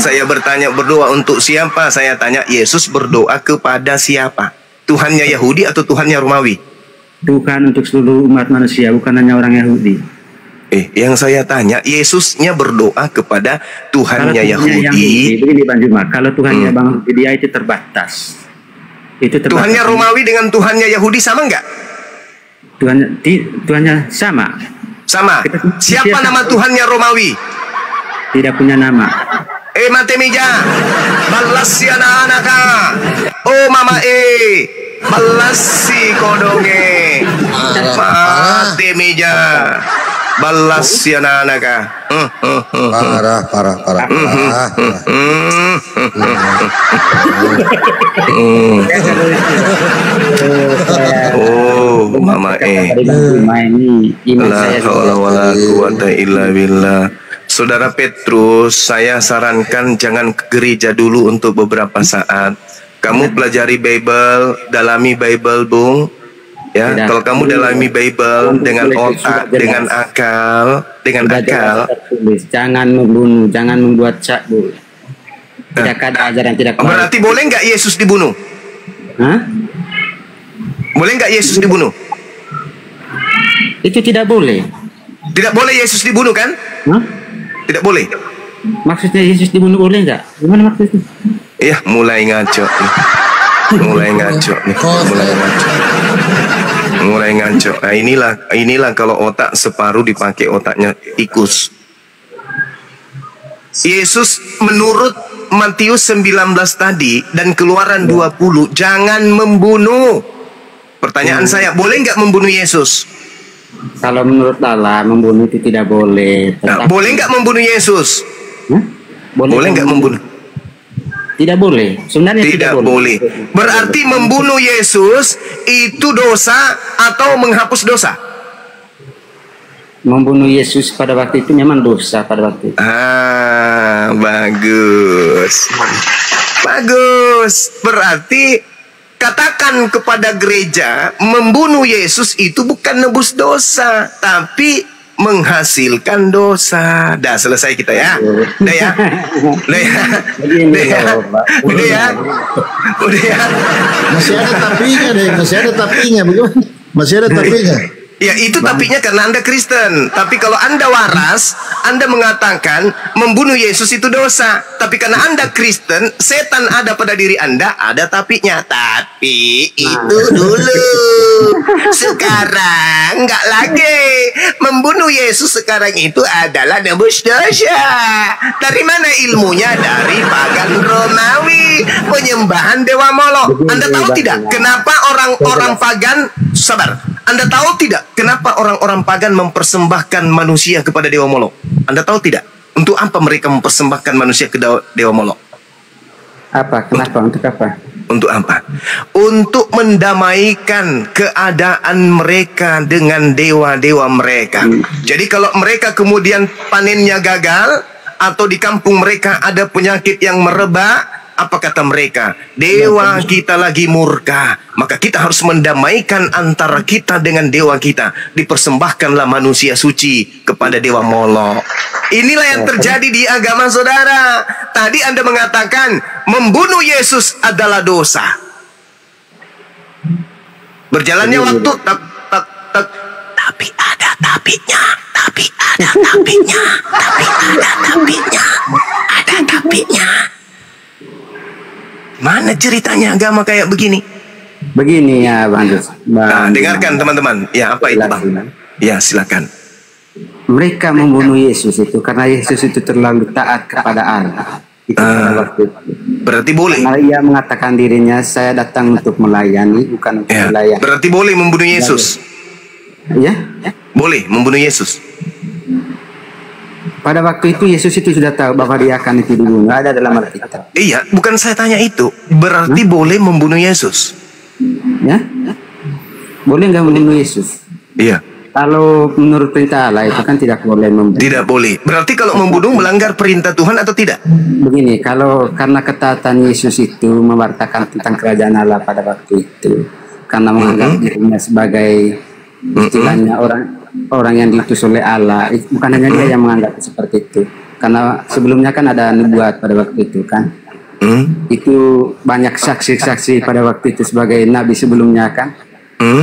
saya bertanya berdoa untuk siapa. Saya tanya Yesus berdoa kepada siapa? Tuhannya Yahudi atau Tuhannya Romawi? Tuhan untuk seluruh umat manusia, bukan hanya orang Yahudi. Yang saya tanya, Yesusnya berdoa kepada Tuhannya Yahudi. Begini Bang Juma, kalau Tuhannya Bang dia itu terbatas. Tuhannya Romawi dengan Tuhannya Yahudi sama enggak? Tuhannya sama. Sama. Siapa nama Tuhannya Romawi? tidak punya nama. Mate mija. Balas si anak-anaka. Oh mama balas si kodonge. Mate mija. Balas si anak-anaka. Parah. Oh mama La haula wala quwata illa billah. Saudara Petrus, saya sarankan jangan ke gereja dulu untuk beberapa saat. Kamu pelajari Bible, dalami Bible, Bung. Ya, kalau kamu dalami Bible dengan otak, dengan akal, jangan membunuh, jangan membuat cabul. Tidak ada ajaran tidak. Berarti boleh nggak Yesus dibunuh? Hah? Boleh nggak Yesus dibunuh? Itu tidak boleh. Tidak boleh Yesus dibunuh kan? Hah? Tidak boleh. Maksudnya Yesus dibunuh boleh nggak? Gimana maksudnya? Iya, mulai ngaco nih. Mulai ngaco. Nah, inilah kalau otak separuh dipakai otaknya tikus. Yesus menurut Matius 19 tadi dan Keluaran 20 jangan membunuh. Pertanyaan saya, boleh nggak membunuh Yesus? Kalau menurut Allah membunuh itu tidak boleh. Nah, boleh nggak membunuh Yesus? Boleh nggak membunuh? Tidak boleh. Sebenarnya tidak boleh. Berarti membunuh Yesus itu dosa atau menghapus dosa? Membunuh Yesus pada waktu itu memang dosa pada waktu itu. Bagus. Berarti katakan kepada gereja, membunuh Yesus itu bukan nebus dosa, tapi menghasilkan dosa. Dah selesai kita ya. Udah ya. Masih ada tapinya. Bagaimana? Masih ada tapinya. Ya itu tapinya karena Anda Kristen. Tapi kalau Anda waras, Anda mengatakan membunuh Yesus itu dosa. Tapi karena Anda Kristen, setan ada pada diri Anda, ada tapinya. Tapi itu dulu. Sekarang enggak lagi. Membunuh Yesus sekarang itu adalah nebus dosa. Dari mana ilmunya? Dari pagan Romawi, penyembahan dewa Molok. Anda tahu tidak kenapa orang-orang pagan, sabar, Anda tahu tidak kenapa orang-orang pagan mempersembahkan manusia kepada dewa Molok? Anda tahu tidak untuk apa mereka mempersembahkan manusia ke dewa Molok? Apa? Kenapa? Untuk apa? Untuk apa? Untuk mendamaikan keadaan mereka dengan dewa-dewa mereka. Jadi kalau mereka kemudian panennya gagal atau di kampung mereka ada penyakit yang merebak, apa kata mereka? Dewa kita lagi murka, maka kita harus mendamaikan antara kita dengan dewa kita. Dipersembahkanlah manusia suci kepada dewa Molok. Inilah yang terjadi di agama saudara. Tadi Anda mengatakan membunuh Yesus adalah dosa. Berjalannya waktu tapi ada tapinya. Mana ceritanya agama kayak begini? Begini ya Bang. Nah, dengarkan teman-teman. Ya, apa itu Bang? Ya, silakan. Mereka membunuh Yesus itu karena Yesus itu terlalu taat kepada Allah. Berarti boleh. Karena ia mengatakan dirinya, saya datang untuk melayani, bukan untuk melayani. Berarti boleh membunuh Yesus. Ya? Boleh membunuh Yesus. Pada waktu itu Yesus itu sudah tahu bahwa dia akan itu dibunuh. Ada dalam Alkitab. Iya, bukan saya tanya itu. Berarti boleh membunuh Yesus. Ya? Boleh nggak membunuh Yesus? Iya. Kalau menurut perintah Allah itu kan tidak boleh membunuh. Tidak boleh. Berarti kalau membunuh melanggar perintah Tuhan atau tidak? Begini, kalau karena ketaatan Yesus itu mewartakan tentang kerajaan Allah pada waktu itu, karena menganggap dirinya sebagai istilahnya orang yang diutus oleh Allah, bukan hanya dia yang menganggap seperti itu. Karena sebelumnya kan ada nubuat pada waktu itu kan. Itu banyak saksi-saksi pada waktu itu sebagai nabi sebelumnya kan.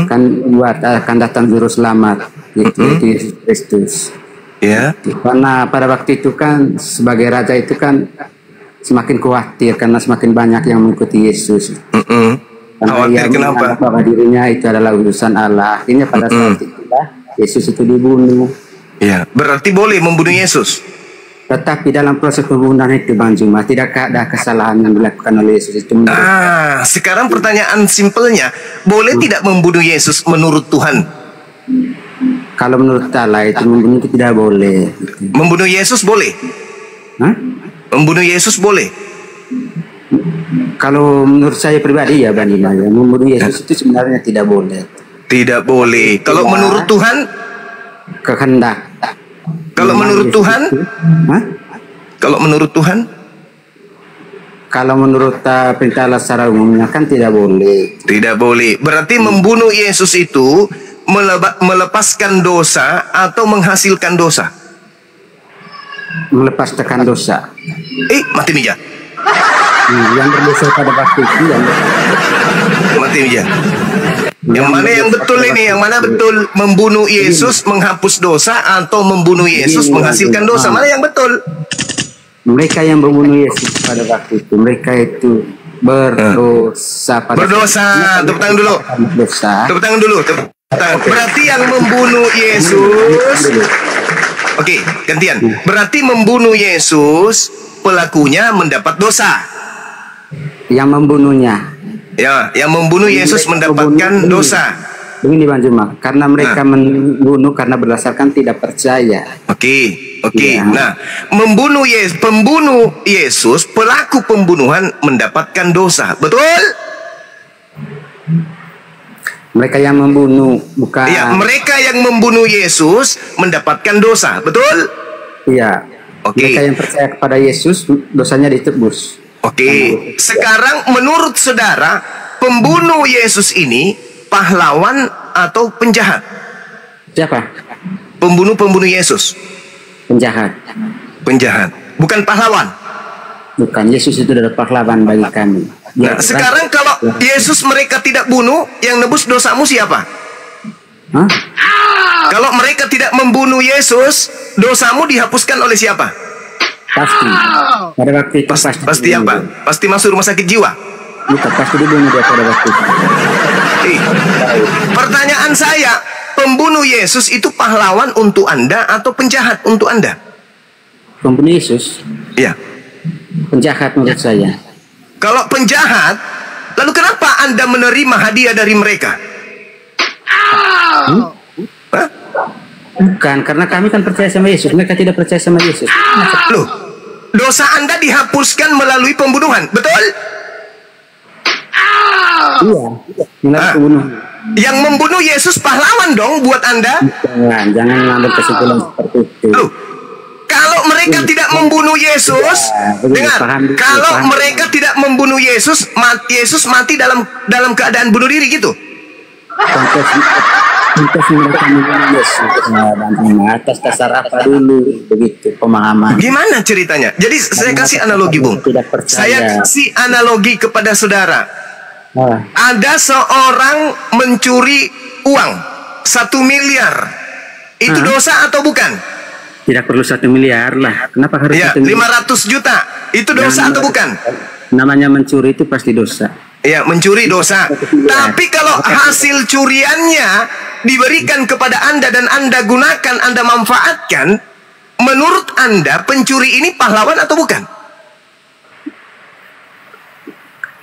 Kan buat akan datang juru selamat itu Yesus Kristus. Ya. Karena pada waktu itu kan sebagai raja itu kan semakin khawatir karena semakin banyak yang mengikuti Yesus. Khawatir kenapa? Bahwa dirinya itu adalah utusan Allah. Akhirnya pada saat itulah Yesus itu dibunuh. Ya, berarti boleh membunuh Yesus. Tetapi dalam proses pembunuhan itu Bang Juma, tidakkah ada kesalahan yang dilakukan oleh Yesus itu? Sekarang pertanyaan simpelnya, boleh tidak membunuh Yesus menurut Tuhan? Kalau menurut Allah itu membunuh itu tidak boleh. Membunuh Yesus boleh? Membunuh Yesus boleh? Kalau menurut saya pribadi ya Bang Juma, ya, membunuh Yesus itu sebenarnya tidak boleh. Tidak boleh. Kalau menurut Tuhan? Kehendak. Kalau menurut Tuhan? Kalau menurut Tuhan? Kalau menurut perintah Allah secara umumnya kan tidak boleh. Tidak boleh. Berarti membunuh Yesus itu melepaskan dosa atau menghasilkan dosa? Melepaskan dosa. Mati meja. Yang berdosa pada waktu itu yang mati meja. Yang mana yang betul ini? Yang mana betul? Membunuh Yesus menghapus dosa atau membunuh Yesus menghasilkan dosa? Mana yang betul? Mereka yang membunuh Yesus pada waktu itu, mereka itu berdosa. Berdosa. Tepuk tangan dulu. Tepuk tangan dulu. Berarti yang membunuh Yesus. Oke, gantian. Berarti membunuh Yesus, pelakunya mendapat dosa. Yang membunuhnya. Ya, yang membunuh Yesus mendapatkan dosa. Begini Bang Juma, karena mereka membunuh karena berdasarkan tidak percaya. Oke. Nah, pembunuh Yesus, pelaku pembunuhan mendapatkan dosa. Betul? Mereka yang membunuh bukan. Ya, mereka yang membunuh Yesus mendapatkan dosa. Betul? Iya. Mereka yang percaya kepada Yesus dosanya ditebus. Sekarang menurut saudara, pembunuh Yesus ini pahlawan atau penjahat? Siapa? Pembunuh Yesus. Penjahat. Penjahat, bukan pahlawan. Bukan, Yesus itu adalah pahlawan bagi kami. Nah, sekarang kalau Yesus mereka tidak bunuh, yang nebus dosamu siapa? Kalau mereka tidak membunuh Yesus, dosamu dihapuskan oleh siapa? Pasti. Pada waktu itu pasti apa? Pasti masuk rumah sakit jiwa. Bukan, pasti dibunuh dia pada waktu itu. Pertanyaan saya, pembunuh Yesus itu pahlawan untuk Anda atau penjahat untuk Anda? Pembunuh Yesus? Iya. Penjahat menurut saya. Kalau penjahat, lalu kenapa Anda menerima hadiah dari mereka? Bukan, karena kami kan percaya sama Yesus. Mereka tidak percaya sama Yesus. Loh, dosa Anda dihapuskan melalui pembunuhan, betul? Iya, melalui pembunuhan. Yang membunuh Yesus pahlawan dong buat Anda? Jangan mengambil kesimpulan seperti itu. Loh, kalau mereka tidak membunuh Yesus, dengar, kalau mereka tidak membunuh Yesus, Yesus mati dalam keadaan bunuh diri gitu. Kontes mereka membunuh Yesus atas dasar apa dulu, begitu pemahaman. Gimana ceritanya? Jadi saya kasih analogi, Bung. Saya kasih analogi kepada saudara. Ada seorang mencuri uang 1 miliar. Itu dosa atau bukan? Tidak perlu 1 miliar lah. Kenapa harus? Ya, 500 juta. Itu dosa atau bukan? Namanya mencuri itu pasti dosa. Ya, mencuri dosa. Tapi kalau hasil curiannya diberikan kepada Anda dan Anda gunakan, Anda manfaatkan, menurut Anda pencuri ini pahlawan atau bukan?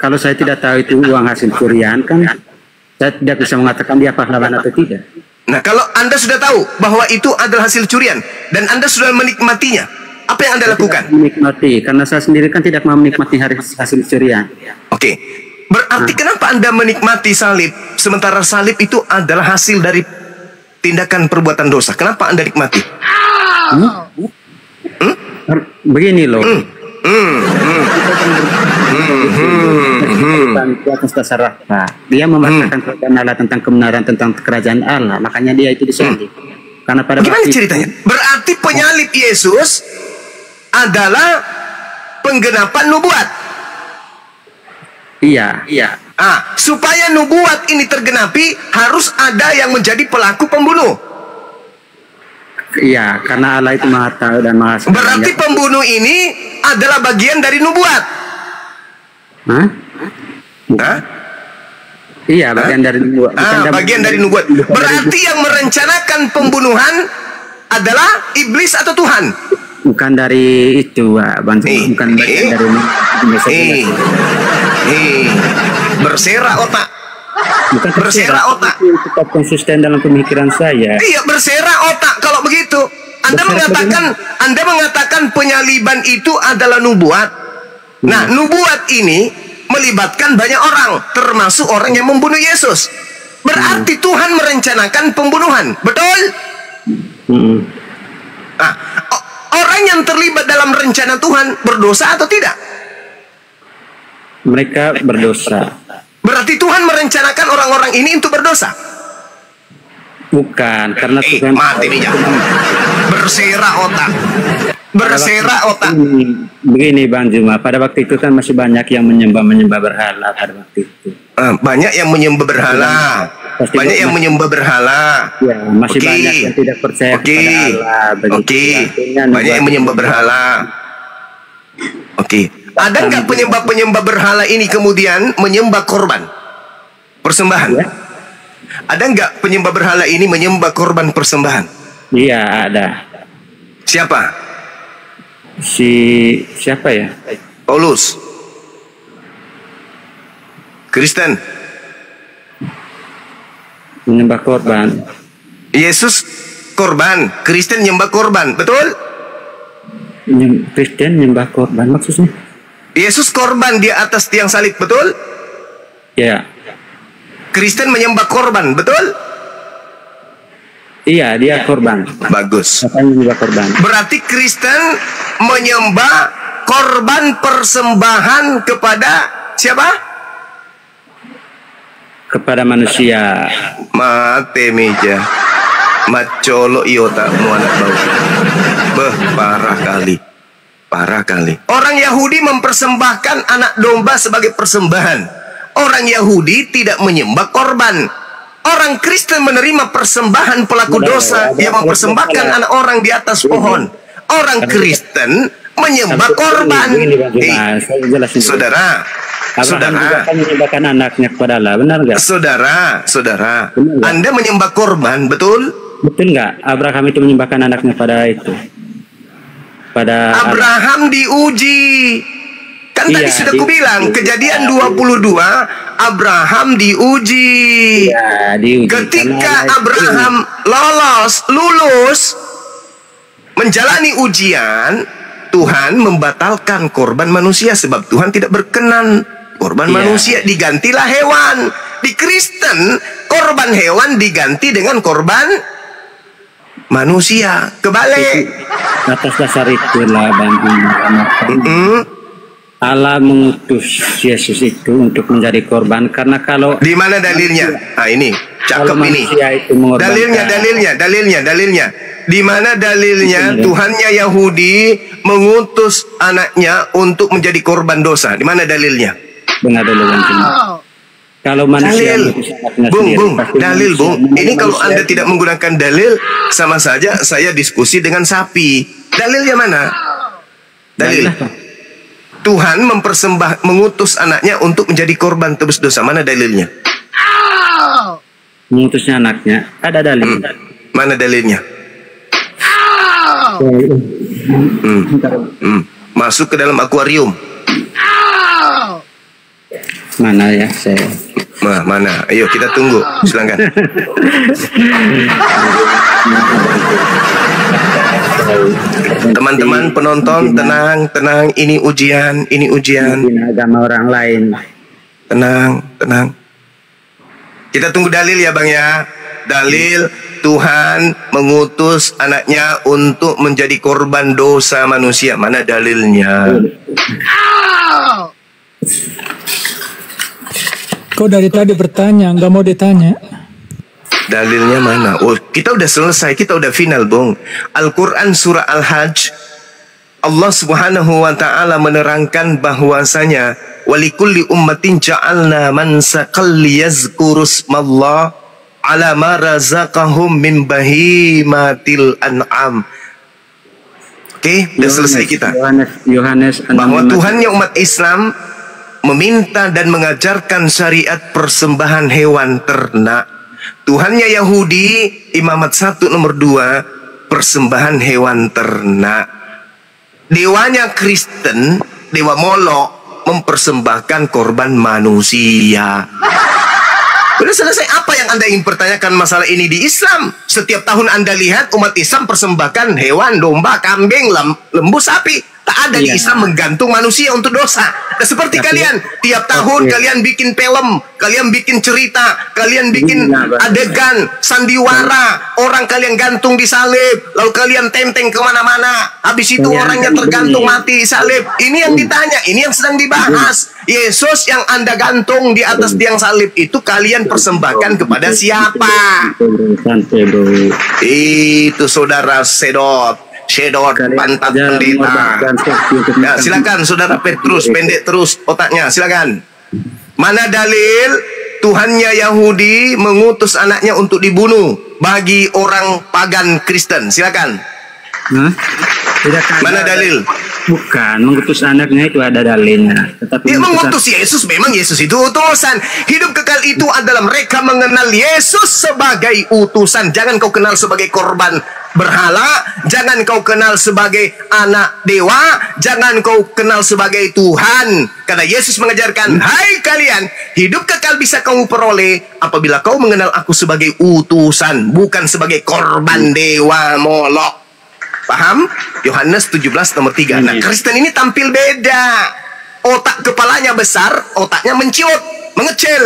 Kalau saya tidak tahu itu uang hasil curian, kan saya tidak bisa mengatakan dia pahlawan atau tidak. Nah, kalau Anda sudah tahu bahwa itu adalah hasil curian dan Anda sudah menikmatinya, apa yang Anda lakukan? Menikmati, karena saya sendiri kan tidak mau menikmati hasil curian. Oke. Berarti kenapa Anda menikmati salib sementara salib itu adalah hasil dari tindakan perbuatan dosa? Kenapa Anda nikmati? Begini loh. Atas dasar apa? Dia membacakan kerajaan Allah, tentang kebenaran, tentang kerajaan Allah. Makanya dia itu disalib. Karena pada gimana ceritanya? Berarti penyalib Yesus adalah penggenapan nubuat. Iya. Supaya nubuat ini tergenapi, harus ada yang menjadi pelaku pembunuh. Iya, karena Allah itu Maha Tahu dan Maha Segala. Berarti pembunuh ini adalah bagian dari nubuat. Iya, bagian dari nubuat. Bagian dari nubuat. Berarti yang merencanakan pembunuhan adalah iblis atau Tuhan? Bukan dari itu, Bang Juma. Bukan bagian dari berserak otak. Bukan berserak otak. Tetap konsisten dalam pemikiran saya. Iya, berserak otak kalau begitu. Anda mengatakan penyaliban itu adalah nubuat. Nah, nubuat ini melibatkan banyak orang, termasuk orang yang membunuh Yesus. Berarti Tuhan merencanakan pembunuhan, betul? Nah, orang yang terlibat dalam rencana Tuhan berdosa atau tidak? Mereka berdosa. Berarti Tuhan merencanakan orang-orang ini untuk berdosa? Bukan, karena Tuhan mati nih, berserak otak. Berserak otak. Begini Bang Juma, pada waktu itu kan masih banyak yang menyembah berhala pada waktu itu. Banyak yang menyembah berhala. Banyak yang menyembah berhala. Ya, masih banyak yang tidak percaya kepada Allah. Banyak yang menyembah berhala. Ada nggak penyembah berhala ini kemudian menyembah korban persembahan? Ya. Ada nggak penyembah berhala ini menyembah korban persembahan? Iya, ada. Siapa? Siapa ya? Paulus. Kristen. Menyembah korban. Yesus korban, Kristen nyembah korban, betul? Kristen nyembah korban maksudnya? Yesus korban di atas tiang salib, betul? Ya. Kristen menyembah korban, betul? Iya, dia korban. Bagus. Menyembah korban. Berarti Kristen menyembah korban persembahan kepada siapa? Kepada manusia. Mate meja. Macolo iota muanak bau. Parah kali. Parah kali. Orang Yahudi mempersembahkan anak domba sebagai persembahan. Orang Yahudi tidak menyembah korban. Orang Kristen menerima persembahan pelaku dosa yang mempersembahkan anak orang di atas pohon. Orang Kristen menyembah korban. Saudara, menyembahkan anaknya kepada Allah, benar nggak? Saudara, Anda menyembah korban, betul? Betul nggak? Abraham itu menyembahkan anaknya pada itu. Pada Abraham diuji. Kan tadi sudah kubilang, Kejadian 22, Abraham diuji. Ya, diuji. Ketika Abraham lulus menjalani ujian, Tuhan membatalkan korban manusia sebab Tuhan tidak berkenan korban manusia, digantilah hewan. Di Kristen, korban hewan diganti dengan korban manusia. Kebalik. Atas dasar itulah Allah mengutus Yesus itu untuk menjadi korban, karena kalau di mana dalilnya? Ah, ini cakep ini. Dalilnya. Di mana dalilnya Tuhannya Yahudi mengutus anaknya untuk menjadi korban dosa? Di mana dalilnya? Benar dalilnya. Kalau manusia dalil, Bung. Ini kalau Anda tidak menggunakan dalil, sama saja saya diskusi dengan sapi. Dalilnya mana? Dalil. Tuhan mengutus anaknya untuk menjadi korban tebus dosa. Mana dalilnya? Mengutusnya anaknya. Ada dalil. Mana dalilnya? Masuk ke dalam akuarium. Mana ya saya? Mana? Ayo kita tunggu. Silakan. Teman-teman penonton, tenang. Ini ujian. Agama orang lain. Tenang. Kita tunggu dalil ya, Bang ya. Dalil Tuhan mengutus anaknya untuk menjadi korban dosa manusia. Mana dalilnya? Kau dari tadi bertanya, nggak mau ditanya. Dalilnya mana? Oh, kita udah selesai, kita udah final, Bung. Al-Quran surah Al-Hajj, Allah subhanahu wa ta'ala menerangkan bahwasanya walikulli ummatin ja'alna mansaqal liyazkurusmallah ala ma razaqahum min bahimatil an'am. Oke, udah selesai kita. Bahwa Tuhannya umat Islam meminta dan mengajarkan syariat persembahan hewan ternak. Tuhannya Yahudi, imamat 1 nomor 2, persembahan hewan ternak. Dewanya Kristen, dewa Molok, mempersembahkan korban manusia. Sudah selesai. Apa yang Anda ingin pertanyakan masalah ini di Islam? Setiap tahun Anda lihat umat Islam persembahkan hewan, domba, kambing, lembu, sapi. Tak ada di Islam menggantung manusia untuk dosa. Nah, seperti kalian, tiap tahun kalian bikin film, kalian bikin cerita, kalian bikin adegan sandiwara, orang kalian gantung di salib, lalu kalian tenteng kemana-mana. Habis itu orangnya tergantung mati di salib. Ini yang ditanya, ini yang sedang dibahas. Yesus yang Anda gantung di atas tiang salib itu kalian persembahkan kepada siapa? Itu saudara Sedot pantat pendeta. Nah, silakan saudara Petrus, pendek terus otaknya, silakan. Mana dalil Tuhannya Yahudi mengutus anaknya untuk dibunuh bagi orang pagan Kristen? Silakan. Mana dalil? Bukan, mengutus anaknya itu ada dalilnya. Tetapi dia mengutus Yesus, memang Yesus itu utusan. Hidup kekal itu adalah mereka mengenal Yesus sebagai utusan. Jangan kau kenal sebagai korban berhala, jangan kau kenal sebagai anak dewa, jangan kau kenal sebagai Tuhan. Karena Yesus mengajarkan, hai kalian, hidup kekal bisa kamu peroleh apabila kau mengenal aku sebagai utusan, bukan sebagai korban dewa Molok. Paham? Yohanes 17 nomor 3. Nah, Kristen ini tampil beda. Otak kepalanya besar, otaknya menciut, mengecil.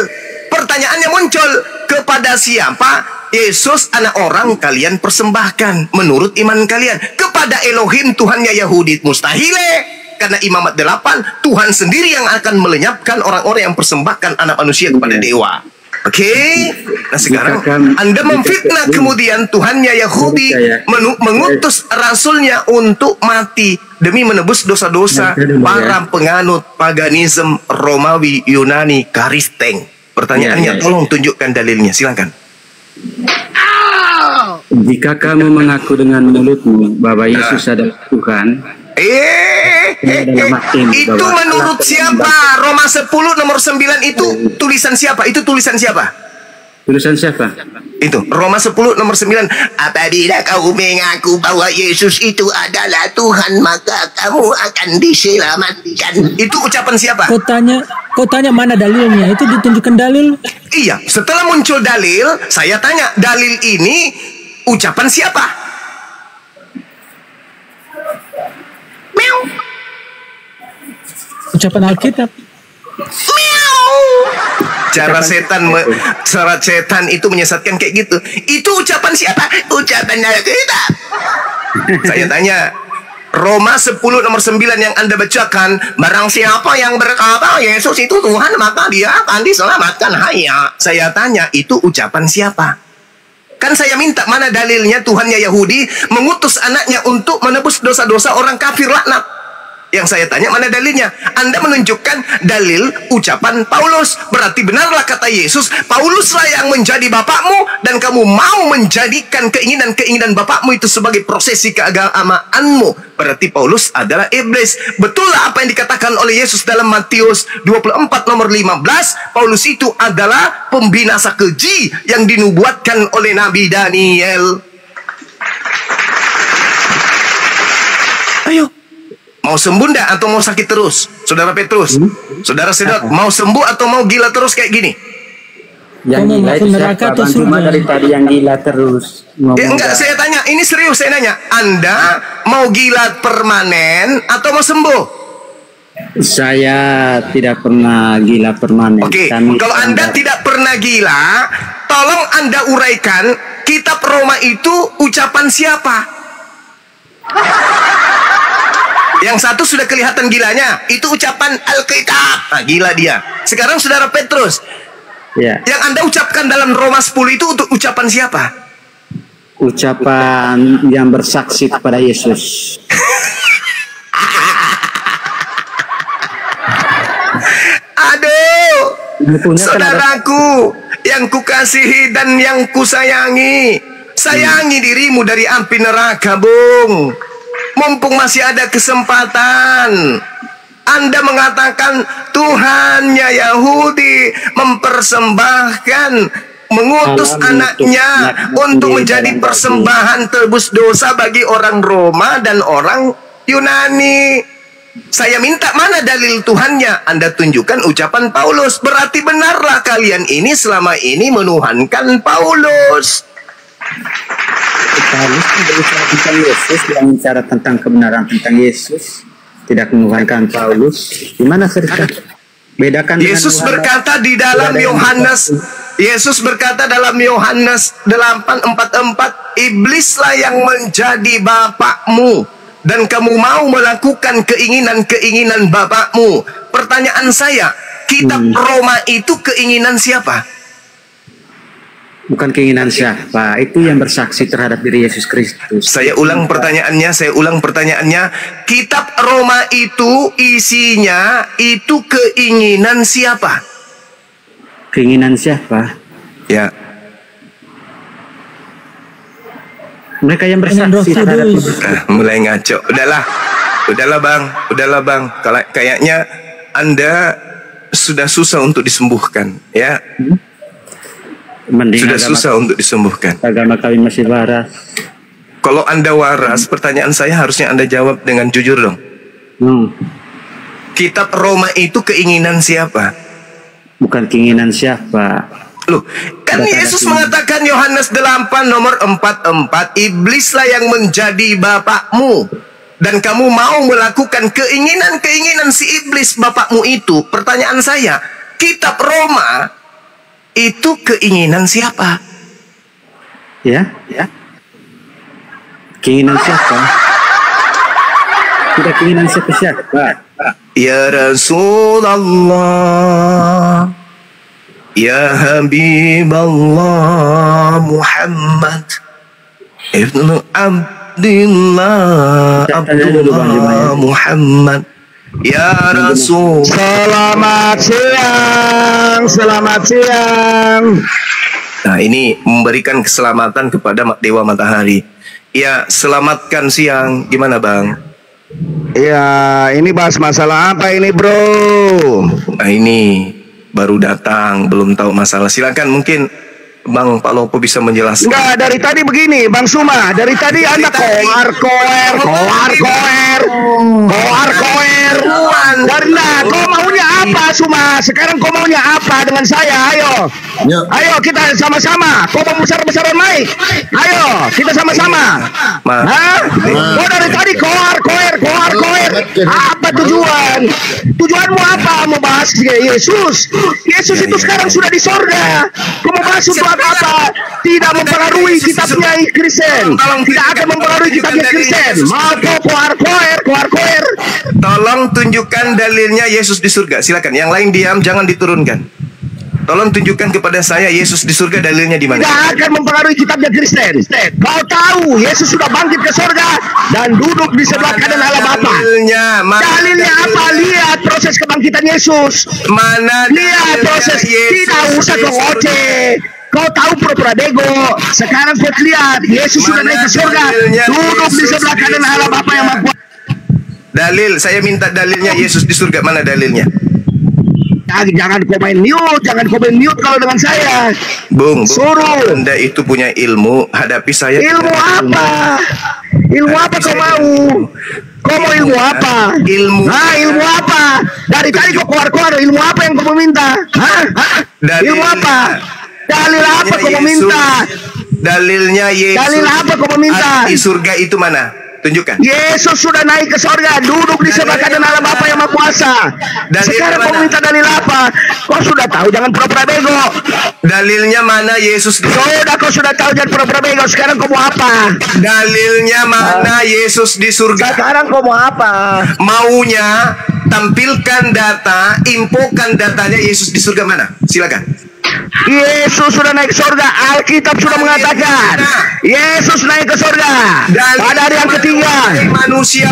Pertanyaannya muncul, kepada siapa Yesus anak orang kalian persembahkan menurut iman kalian? Kepada Elohim Tuhannya Yahudi mustahile. Karena Imamat 8, Tuhan sendiri yang akan melenyapkan orang-orang yang persembahkan anak manusia kepada dewa. Oke, nah sekarang Anda memfitnah kemudian Tuhannya Yahudi mengutus rasulnya untuk mati demi menebus dosa-dosa para penganut paganisme Romawi, Yunani, Kristen. Pertanyaannya, tolong tunjukkan dalilnya, silakan. Jika kamu mengaku dengan mulutmu bahwa Yesus adalah Tuhan, itu menurut siapa? Roma 10 nomor 9 itu tulisan siapa? Itu tulisan siapa? Tulisan siapa? Itu Roma 10 nomor 9. Apabila kau mengaku bahwa Yesus itu adalah Tuhan, maka kamu akan diselamatkan. Itu ucapan siapa? Kau tanya mana dalilnya? Itu ditunjukkan dalil? Iya, setelah muncul dalil, saya tanya, dalil ini ucapan siapa? Ucapan Alkitab. Cara setan itu menyesatkan kayak gitu. Itu ucapan siapa? Ucapan Alkitab. Saya tanya, Roma 10 nomor 9 yang Anda bacakan, barang siapa yang berkata Yesus itu Tuhan, maka dia akan diselamatkan. Hanya saya tanya, itu ucapan siapa? Kan saya minta mana dalilnya Tuhannya Yahudi mengutus anaknya untuk menebus dosa-dosa orang kafir laknat. Yang saya tanya mana dalilnya? Anda menunjukkan dalil ucapan Paulus. Berarti benarlah kata Yesus, Pauluslah yang menjadi bapakmu, dan kamu mau menjadikan keinginan-keinginan bapakmu itu sebagai prosesi keagamaanmu. Berarti Paulus adalah iblis. Betullah apa yang dikatakan oleh Yesus dalam Matius 24 nomor 15. Paulus itu adalah pembinasa keji yang dinubuatkan oleh Nabi Daniel. Ayo, mau sembuh ndak atau mau sakit terus? Saudara Petrus, Saudara Sedot, mau sembuh atau mau gila terus kayak gini? Yang gila itu siapa? Bang Cuma dari tadi yang gila terus. Enggak, saya tanya, ini serius saya nanya. Anda mau gila permanen atau mau sembuh? Saya tidak pernah gila permanen. Oke, kalau Anda tidak pernah gila, tolong Anda uraikan kitab Roma itu ucapan siapa? Yang satu sudah kelihatan gilanya, itu ucapan Alkitab. Nah, gila dia. Sekarang Saudara Petrus, yang Anda ucapkan dalam Roma 10 itu untuk ucapan siapa? Ucapan yang bersaksi kepada Yesus. Aduh, saudaraku yang kukasihi dan yang kusayangi, sayangi dirimu dari api neraka, Bung. Mumpung masih ada kesempatan. Anda mengatakan Tuhannya Yahudi mempersembahkan, mengutus anaknya untuk menjadi persembahan tebus dosa bagi orang Roma dan orang Yunani. Saya minta mana dalil Tuhannya? Anda tunjukkan ucapan Paulus. Berarti benarlah kalian ini selama ini menuhankan Paulus. Paulus berbicara tentang Yesus, yang bicara tentang kebenaran tentang Yesus, tidak menuhankan Paulus. Gimana cerita? Bedakan. Yesus berkata di dalam Yohanes, Yesus berkata dalam Yohanes 8:44, iblislah yang menjadi bapakmu dan kamu mau melakukan keinginan-keinginan bapakmu. Pertanyaan saya, kitab Roma itu keinginan siapa? Bukan keinginan siapa, itu yang bersaksi terhadap diri Yesus Kristus. Saya ulang pertanyaannya, kitab Roma itu isinya itu keinginan siapa? Keinginan siapa? Ya. Mereka yang bersaksi terhadap mulai ngaco. Udahlah bang. Kayaknya Anda sudah susah untuk disembuhkan, ya. Mending sudah susah untuk disembuhkan. Agama kami masih waras. Kalau Anda waras, pertanyaan saya harusnya Anda jawab dengan jujur dong. Kitab Roma itu keinginan siapa? Bukan keinginan siapa. Loh, kan Yesus mengatakan Yohanes 8 nomor 44, iblislah yang menjadi bapakmu dan kamu mau melakukan keinginan-keinginan si iblis bapakmu itu. Pertanyaan saya, kitab Roma itu keinginan siapa? Ya. Keinginan siapa? Tidak keinginan siapa? Ya Rasulullah, ya Habiballah Muhammad Ibnu Abdullah Muhammad, ya Rasul. Selamat siang. Nah, ini memberikan keselamatan kepada Dewa Matahari. Ya, selamatkan siang. Gimana bang? Ya, ini bahas masalah apa ini, bro? Nah, ini baru datang, belum tahu masalah. Silakan, mungkin Bang Pak Lopo bisa menjelaskan. Enggak, dari tadi begini, Bang Suma. Dari tadi Anda koar-koer. Karena kau maunya apa, Suma? Sekarang kau maunya apa dengan saya? Ayo. Ayo kita sama-sama. Kau mau besar-besaran naik. Ayo, kita sama-sama. Kau dari tadi koar-koer. Apa tujuan? Tujuanmu apa? Mau bahas Yesus? Yesus itu sekarang sudah di sorga. Kau mau bahas untuk apa? Tidak mempengaruhi kitabnya Kristen. Tidak akan mempengaruhi kitabnya Kristen. Mau koar-koer. Tolong tunjukkan dalilnya Yesus di surga. Silakan. Yang lain diam, jangan diturunkan. Tolong tunjukkan kepada saya Yesus di surga, dalilnya di mana? Tidak akan mempengaruhi kitabnya Kristen. Kau tahu Yesus sudah bangkit ke surga dan duduk di sebelah kanan Allah Bapa. Dalilnya apa? Lihat proses kebangkitan Yesus. Lihat proses. Tidak usah kau ngoceh. Kau tahu pura-pura bego. Sekarang kau lihat Yesus sudah naik ke surga, duduk di sebelah kanan Allah Bapa yang Maha Kuasa. Dalil, saya minta dalilnya Yesus di surga. Mana dalilnya? Jangan komen mute kalau dengan saya. Bung, suruh. Anda itu punya ilmu, hadapi saya. Ilmu apa? Ilmu apa kau mau? Kau mau ilmu apa? Ilmu apa? Dari tadi kau keluar ilmu apa yang kau minta? Ilmu apa? Dalil apa kau meminta? Dalilnya Yesus. Dalil apa kau meminta? Di surga itu mana? Tunjukkan. Yesus sudah naik ke surga, duduk di sebelah kanan Allah Bapa yang Maha Kuasa. Sekarang kau minta dalil apa? Kau sudah tahu, jangan pura-pura bego. Dalilnya mana Yesus di surga? Kau sudah tahu, jangan pura-pura bego. Sekarang kau mau apa? Dalilnya mana Yesus di surga? Sekarang kau mau apa? Maunya tampilkan data, infokan datanya Yesus di surga mana? Silakan. Yesus sudah naik ke surga. Alkitab sudah mengatakan Yesus naik ke surga pada hari yang ketiga.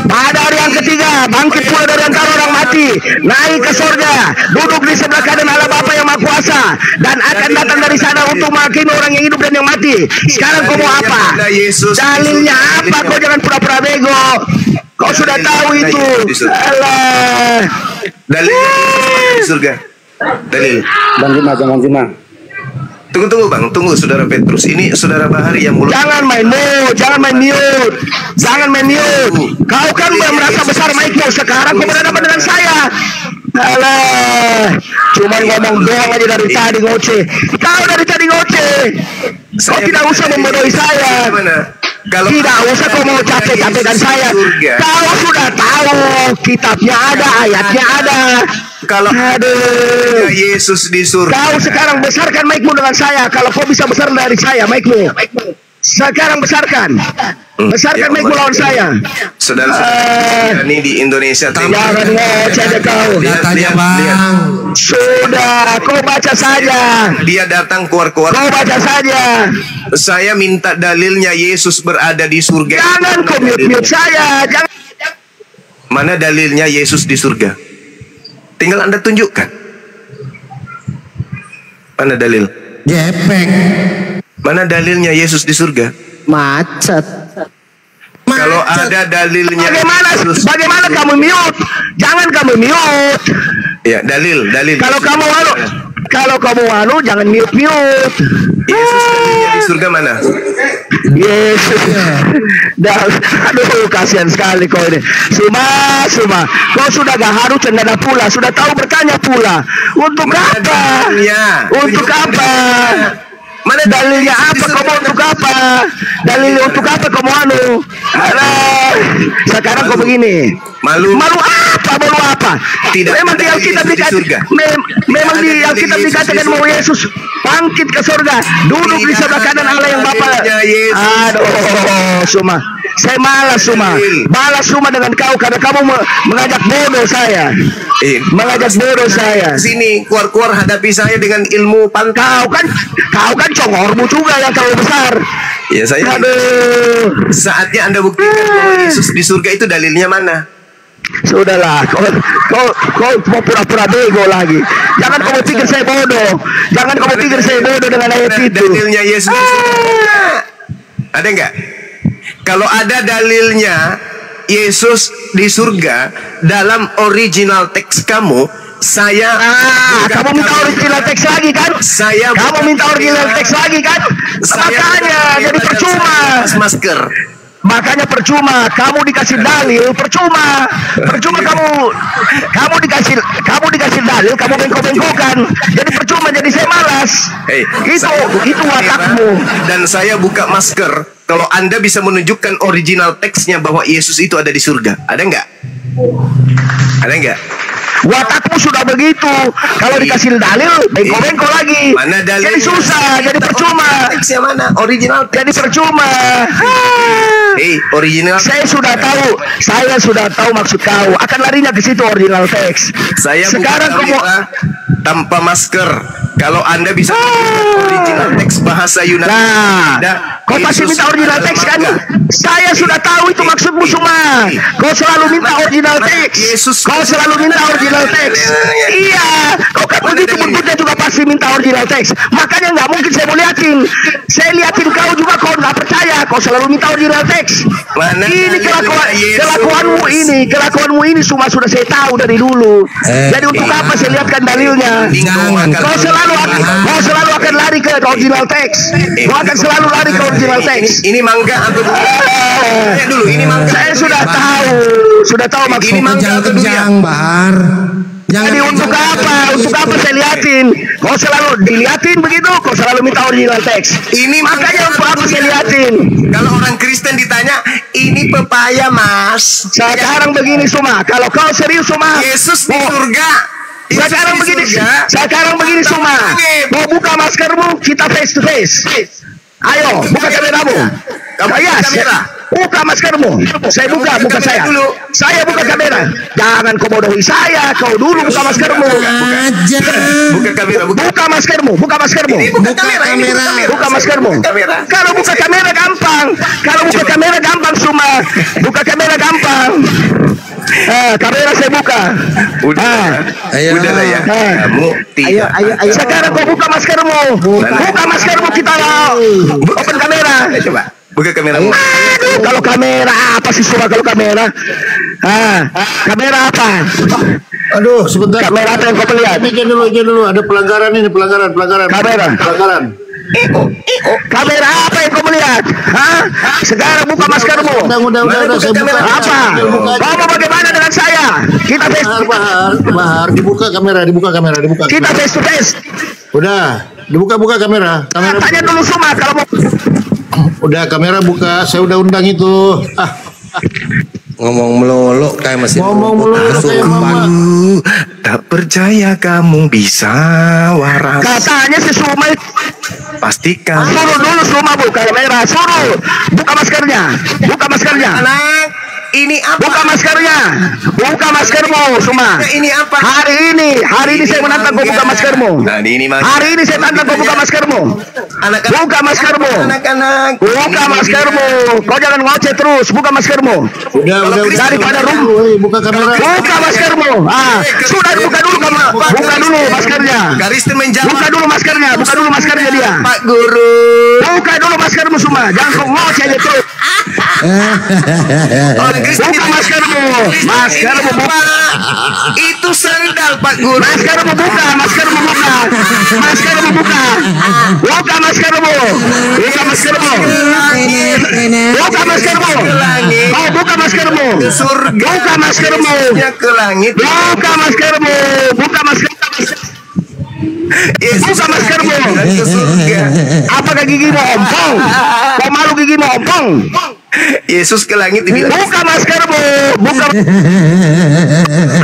Pada hari yang ketiga bangkit pula dari antara orang mati, naik ke surga, duduk di sebelah kanan Allah Bapa yang Maha Kuasa, dan akan datang dari sana untuk menghakimi orang yang hidup dan yang mati. Sekarang kau mau apa? Dalilnya apa? Kau jangan pura-pura bego. Kau sudah tahu itu. Dalilnya di surga. Dalil. Bang Juma. Tunggu bang, tunggu saudara Petrus. Ini saudara Bahari yang mulut. Jangan main mute, jangan main mute, jangan main mute. Kau kan merasa besar mic-mu, sekarang kau berhadapan dengan saya. Alah, cuma ngomong doang aja dari tadi ngoceh. Kau dari tadi ngoceh. Kau tidak usah membodohi saya. Tidak usah kau mau capek-capekkan saya. Kau sudah tahu kitabnya ada, ayatnya ada. Kalau Yesus di surga. Kau sekarang besarkan mic-mu dengan saya. Kalau kau bisa besar dari saya mic-mu. Sekarang besarkan. Besarkan mic-mu lawan saya. Saudara-saudara ini di Indonesia. Jangan ngoceh deh kau. Sudah, kau baca saja. Dia datang keluar-keluar. Kau baca saja. Saya minta dalilnya Yesus berada di surga. Jangan kau mute saya. Jangan. Mana dalilnya Yesus di surga? Tinggal Anda tunjukkan. Mana dalil? Gepeng. Mana dalilnya Yesus di surga? Macet. Kalau ada dalilnya. Bagaimana kamu mute? Jangan kamu mute. Ya, dalil. Kalau kamu jangan mute. Yesus dalilnya di surga mana? Yesus. Aduh, kasihan sekali kau ini. Suma. Kau sudah gak harus cendadah pula. Sudah tahu bertanya pula. Untuk apa? Untuk apa? Mana dalilnya apa? Kamu untuk apa? Dalilnya untuk apa kamu sekarang kau begini. Malu apa? Tidak. Memang di Alkitab dikatakan mau Yesus bangkit ke surga, duduk di sebelah kanan Allah yang Bapa. Aduh, Suma. Saya malas Suma dengan kau karena kamu mengajak bodoh saya. Sini keluar hadapi saya dengan ilmu kau kan congormu juga yang terlalu besar. Ya saya. Aduh. Saatnya Anda buktikan bahwa Yesus di surga itu dalilnya mana? Sudahlah, kau mau pura-pura bego lagi. Jangan kamu pikir saya bodoh. Dengan ayat itu. Dalilnya Yesus di surga. Ada nggak? Kalau ada dalilnya Yesus di surga dalam original teks kamu, kamu minta original teks lagi kan? Kamu minta original teks lagi kan? Makanya jadi percuma. Masker. Makanya percuma kamu dikasih dalil, percuma kamu dikasih dalil, kamu bengkok-bengkokan. Jadi percuma, jadi saya malas. Itu watakmu. Dan saya buka masker kalau Anda bisa menunjukkan original teksnya bahwa Yesus itu ada di surga. Ada nggak? Watakmu sudah begitu. Kalau dikasih dalil, bengkok-bengkok lagi. Mana dalil? Jadi susah, jadi percuma. Teksnya mana? Original teks. Jadi percuma. Original. Saya sudah tahu maksud kau. Akan larinya ke situ original teks. Sekarang kamu tanpa masker. Kalau Anda bisa original teks bahasa Yunani. Kau pasti minta original teks kan? Saya sudah tahu itu maksudmu semua. Kau selalu minta original teks. Iya, kau kan begitu berbunyi juga pasti minta original teks. Makanya nggak mungkin saya mau liatin. Saya liatin kau juga kau nggak percaya. Kau selalu minta original teks. Ini kelakuanmu ini semua sudah saya tahu dari dulu. Jadi untuk apa saya lihatkan dalilnya? Kau selalu akan lari ke original teks. Kau akan selalu lari ke original teks. Ini mangga atau dulu? Ini mangga. Saya sudah tahu maksud. Ini mangga atau durian? Jadi untuk apa saya liatin? Kau selalu diliatin begitu, kau selalu minta original teks. Ini makanya untuk apa saya liatin? Kalau orang Kristen ditanya, ini pepaya mas. Sekarang begini Suma, kalau kau serius Suma, Yesus di surga. Sekarang begini Suma, mau buka maskermu, kita face to face. Ayo, buka kameramu. Buka maskermu. Saya buka saya. Saya buka kamera. Jangan kau bodohi saya. Kau dulu buka maskermu. Buka maskermu. Buka maskermu. Kalau buka kamera gampang Suma. Buka kamera gampang. Kamera saya buka. Udah ya. Kamu tidak. Ayo. Sekarang kau buka maskermu. Buka maskermu, kita open kamera. Coba. Buka kamera. Aduh, kalau kamera apa sih Suma kalau kamera? Kamera apa? Aduh, sebentar. Kamera apa yang kau lihat? Izin dulu. Ada pelanggaran ini, pelanggaran. Kamera. Kamera apa yang kau melihat? Sekarang buka maskermu. Udah, saya buka. Apa? Kau mau bagaimana dengan saya? Kita face. Bahar, dibuka kamera. Kita face to face. Udah, dibuka kamera. Tanya dulu Suma kalau mau. Udah, kamera buka. Saya udah undang itu. Ngomong melolok kayak masih tak percaya kamu bisa waras. Katanya si Suma pastikan. Suruh dulu Suma buka kamera. Suruh buka maskernya. Anak, ini apa? Buka maskermu Suma. Ini apa? Hari ini saya menantang kau buka maskermu. Hari ini saya tantang kau buka maskermu. Buka maskermu. Anak-anak. Buka maskermu. Kau jangan ngoceh terus. Buka maskermu. Udah. Daripada buka kamera. Buka maskermu. Sudah buka dulu maskernya. Kristen menjawab. Buka dulu maskernya dia. Pak Guru. Buka dulu maskermu Suma. Jangan kau ngoceh aja terus. Buka maskermu buka. Itu sandal Pak Guru. Maskermu buka. Buka maskermu. Oh, buka maskermu. Ke surga. Buka maskermu. Ke langit. Buka maskermu. Buka maskermu. Ke surga. Apakah gigimu ompong? Kau malu gigimu ompong? Yesus ke langit dibilang. Buka maskermu.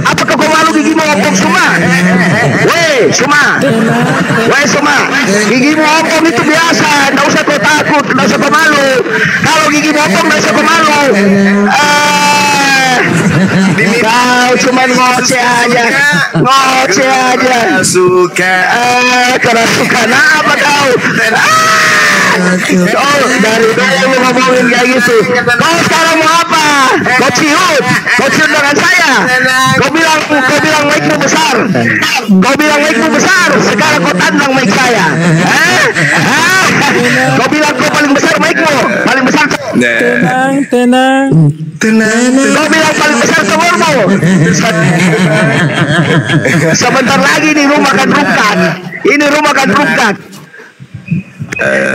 Apakah kau malu gigimu ompong Suma? Suma. Gigimu ompong itu biasa. Tidak usah kau takut. Tidak usah kau malu. Kalau gigimu ompong tidak usah kau malu. Kau cuma ngoceh aja. Suka. Kerasukan apa kau? Dari dulu ngomongin kayak gitu. Kau sekarang mau apa? Kau ciut dengan saya. Kau bilang mic-mu besar. Sekarang kau tantang mic saya. Kau bilang kau paling besar mic-mu. Paling besar. Tenang. Kau bilang paling besar telurmu. Sebentar lagi ini rumah akan rungkat.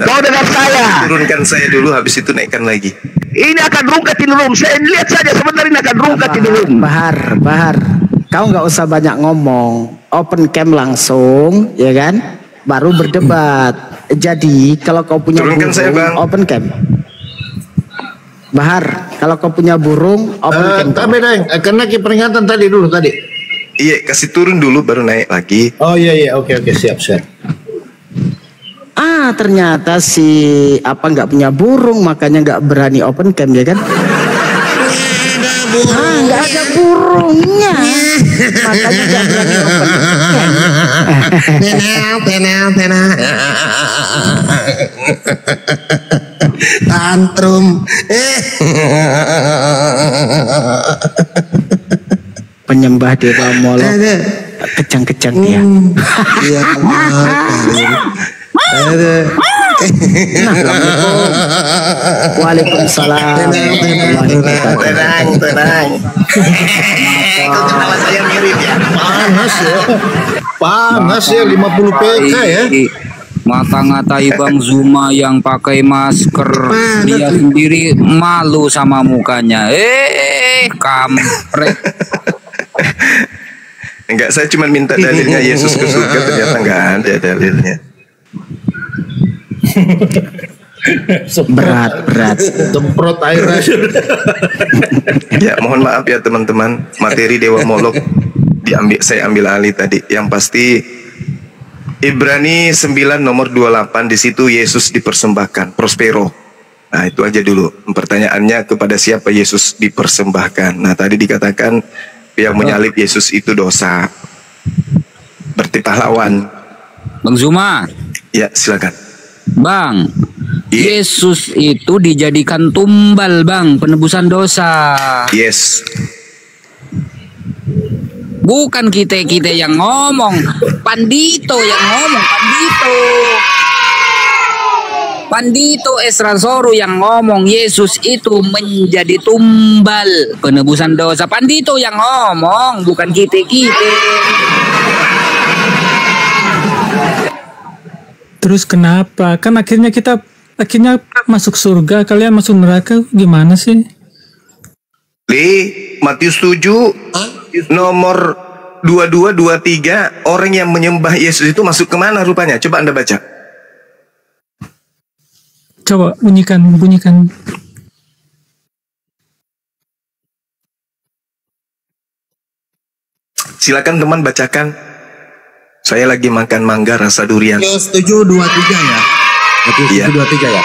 Kau dengar saya. Turunkan saya dulu, habis itu naikkan lagi. Ini akan rungkat ini room. Saya lihat saja sebentar ini akan rungkat ini room. Bahar. Kau nggak usah banyak ngomong. Open cam langsung, ya kan? Baru berdebat. Jadi kalau kau punya turunkan burung, saya, Bang. Open cam. Bahar, kalau kau punya burung, open cam. Tapi karena peringatan tadi. Iya, kasih turun dulu baru naik lagi. Oh iya, oke, siap. Ternyata si nggak punya burung, makanya nggak berani open cam, ya kan? Nggak ada burungnya, makanya nggak berani open cam. Tenang. Tantrum. Penyembah dewa Molok, kejang-kejang dia. Iya. Waalaikumsalam. Tenang. Kau kenal saya mirip ya. Panas ya 50 PK ya. Ngata-ngatai Bang Zuma yang pakai masker, dia sendiri malu sama mukanya. Kampret. Enggak, saya cuma minta dalilnya Yesus ke surga, ternyata enggak ada dalilnya. Berat. Semprot air. Ya, mohon maaf ya teman-teman, materi Dewa Molok saya ambil alih tadi. Yang pasti Ibrani 9 nomor 28, di situ Yesus dipersembahkan, Prospero. Nah, itu aja dulu. Pertanyaannya, kepada siapa Yesus dipersembahkan? Nah, tadi dikatakan yang menyalib Yesus itu dosa. Berarti pahlawan. Bang Zuma. Ya, silakan. Bang, Yesus itu dijadikan tumbal, Bang, penebusan dosa. Yes. Bukan kita yang ngomong, Pandito yang ngomong, Pandito. Pandito Esra Soru yang ngomong Yesus itu menjadi tumbal penebusan dosa. Pandito yang ngomong, bukan kita-kita. Terus kenapa? Kan akhirnya kita masuk surga, kalian masuk neraka, gimana sih? Matius 7 nomor 22, 23, orang yang menyembah Yesus itu masuk kemana rupanya? Coba Anda baca. Coba bunyikan. Silakan teman bacakan. Saya lagi makan mangga rasa durian. Matius 7:23 ya. Matius 7:23 ya.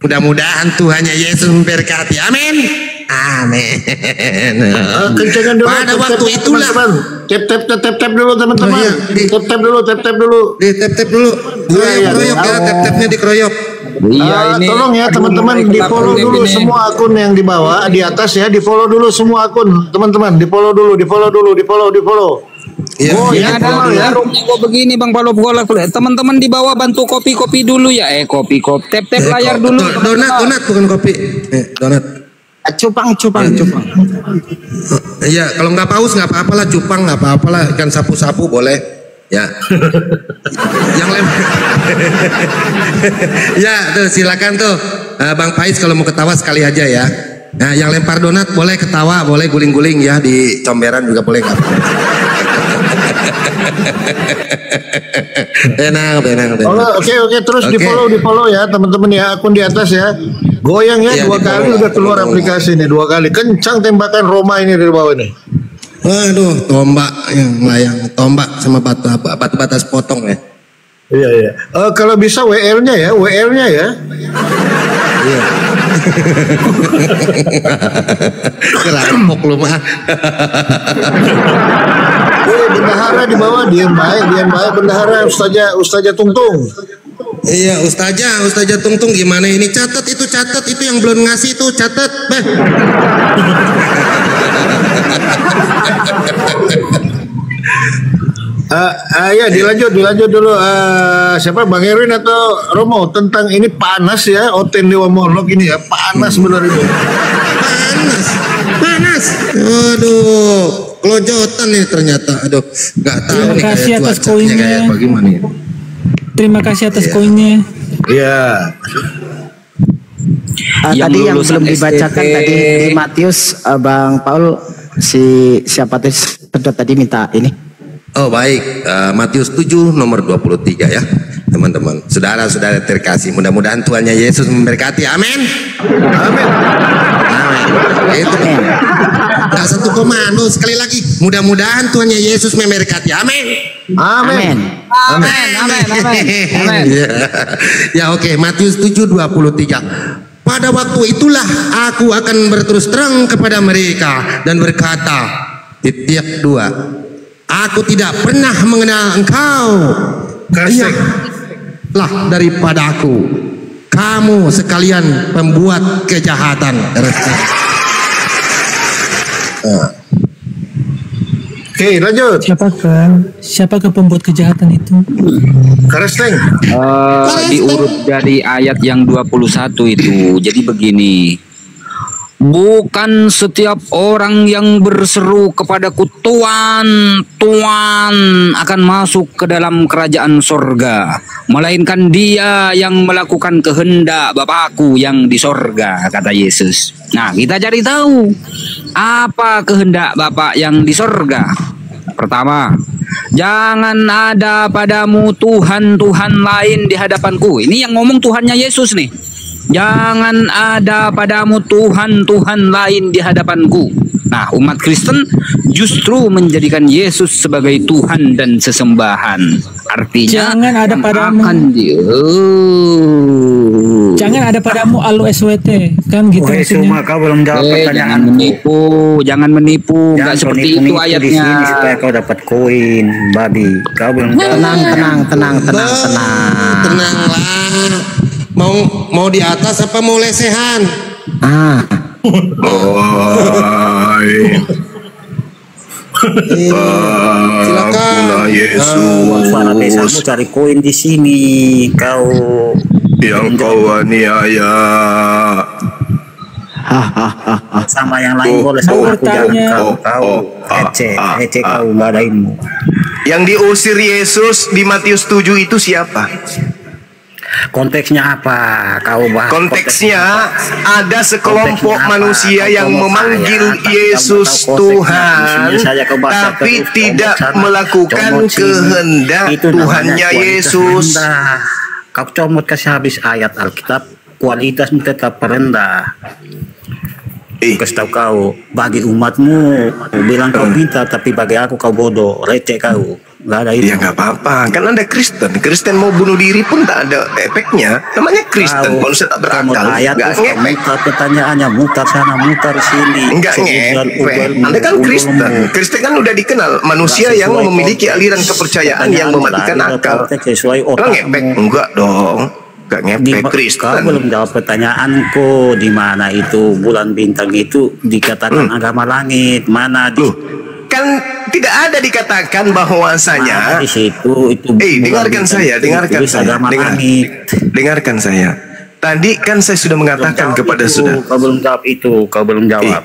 Mudah-mudahan Tuhannya Yesus memberkati. Amin. Amin. Kencengan dulu. Pada waktu itulah. Tap dulu teman-teman. Tap dulu. Tap dulu. Dikeroyok ya, tap-tapnya dikeroyok. Tolong ya teman-teman, di follow dulu semua akun yang di bawah, di atas ya, di follow dulu semua akun teman-teman, di follow dulu. Oh ya, ada kok begini Bang Palo teman-teman di bawah bantu kopi dulu ya. Kopi tap layar dulu. Donat bukan kopi. Donat. Cupang. Iya, kalau nggak paus nggak apa-apa lah, cupang nggak apa-apa lah, ikan sapu-sapu boleh. Ya. Yang lempar. Ya, tuh silakan tuh. Bang Pais kalau mau ketawa sekali aja ya. Nah, yang lempar donat boleh ketawa, boleh guling-guling ya, di comberan juga boleh nggak apa-apa. Tenang. Oke, terus di follow ya teman-teman ya, akun di atas ya. Goyang ya, 2 kali udah keluar aplikasi ini, 2 kali. Kencang tembakan Roma ini dari bawah ini. Waduh, tombak yang melayang, tombak sama batu batas potong ya. Iya. Kalau bisa WL-nya ya. Iya. Kerampok lu mah. Bendahara di bawah diam baik bendahara Ustazah Tungtung. Iya, Ustazah Tungtung gimana ini? Catat itu yang belum ngasih itu catat, Ya dilanjut dulu. Siapa Bang Erwin atau Romo tentang ini panas ya, Oten Dewa Monolog ini ya, panas benar itu. Panas. Aduh, kelojotan nih ternyata. Aduh, nggak tahu nih kayak cuacanya kayak bagaimana ya. Terima kasih atas koinnya. Iya. Tadi yang belum dibacakan tadi di Matius, Bang Paul, siapa tadi minta ini. Oh baik, Matius 7 nomor 23 ya teman-teman. Saudara-saudara terkasih, mudah-mudahan Tuhannya Yesus memberkati. Amin. Itu nggak satu komando, sekali lagi, mudah-mudahan Tuhannya Yesus memberkati. Amin. Ya oke, Matius 7:23. Pada waktu itulah aku akan berterus terang kepada mereka dan berkata, titik 2. Aku tidak pernah mengenal engkau. Lah daripadaku, kamu sekalian pembuat kejahatan. Oke, lanjut. Siapakah pembuat kejahatan itu? Karesteng. Diurut dari ayat yang 21 itu. Jadi begini. Bukan setiap orang yang berseru kepadaku Tuhan, Tuhan akan masuk ke dalam kerajaan sorga, melainkan dia yang melakukan kehendak Bapakku yang di sorga, kata Yesus. Nah, kita cari tahu apa kehendak Bapak yang di sorga. Pertama, jangan ada padamu Tuhan-Tuhan lain di hadapanku. Ini yang ngomong Tuhannya Yesus nih. Jangan ada padamu Tuhan-Tuhan lain di hadapanku. Nah, umat Kristen justru menjadikan Yesus sebagai Tuhan dan sesembahan. Artinya jangan ada padamu jangan ada padamu alu SWT, kan gitu maksudnya. Kau belum jawab pertanyaan. Jangan menipu, nggak seperti itu ayatnya. Di sini supaya kau dapat koin, babi. Kau belum jawab. Tenanglah. Mau di atas apa mau lesehan? Silakan. Yesus. Suara desamu cari koin di sini. Kau yang kau aniaya. Sama yang lain boleh, sama aku jangan kau ece kau badainmu. Yang diusir Yesus di Matius 7 itu siapa? Konteksnya apa? Kau bahas konteksnya ada sekelompok manusia yang memanggil Yesus Tuhan, tapi tidak melakukan kehendak Tuhannya Yesus. Kau comot kasih habis ayat Alkitab, kualitasmu tetap rendah. Kasih tahu kau, bagi umatmu bilang kau pintar, tapi bagi aku kau bodoh, receh kau. Gak ada itu. Ya nggak apa-apa, kan Anda Kristen mau bunuh diri pun tak ada efeknya. Namanya Kristen, manusia tak berakal. Nggak ngepek. Pertanyaannya mutar sana, mutar sini. Nggak ngepek. Anda kan Kristen kan udah dikenal manusia yang memiliki aliran kepercayaan yang mematikan akal. Nggak ngepek, enggak dong. Gak ngepek Kristen. Kau belum jawab pertanyaanku. Di mana itu bulan bintang itu dikatakan agama langit? Mana di kan tidak ada dikatakan bahwasanya di situ itu. Dengarkan saya. Tadi kan saya sudah mengatakan kepada saudara. Kau belum jawab itu. Kau belum jawab.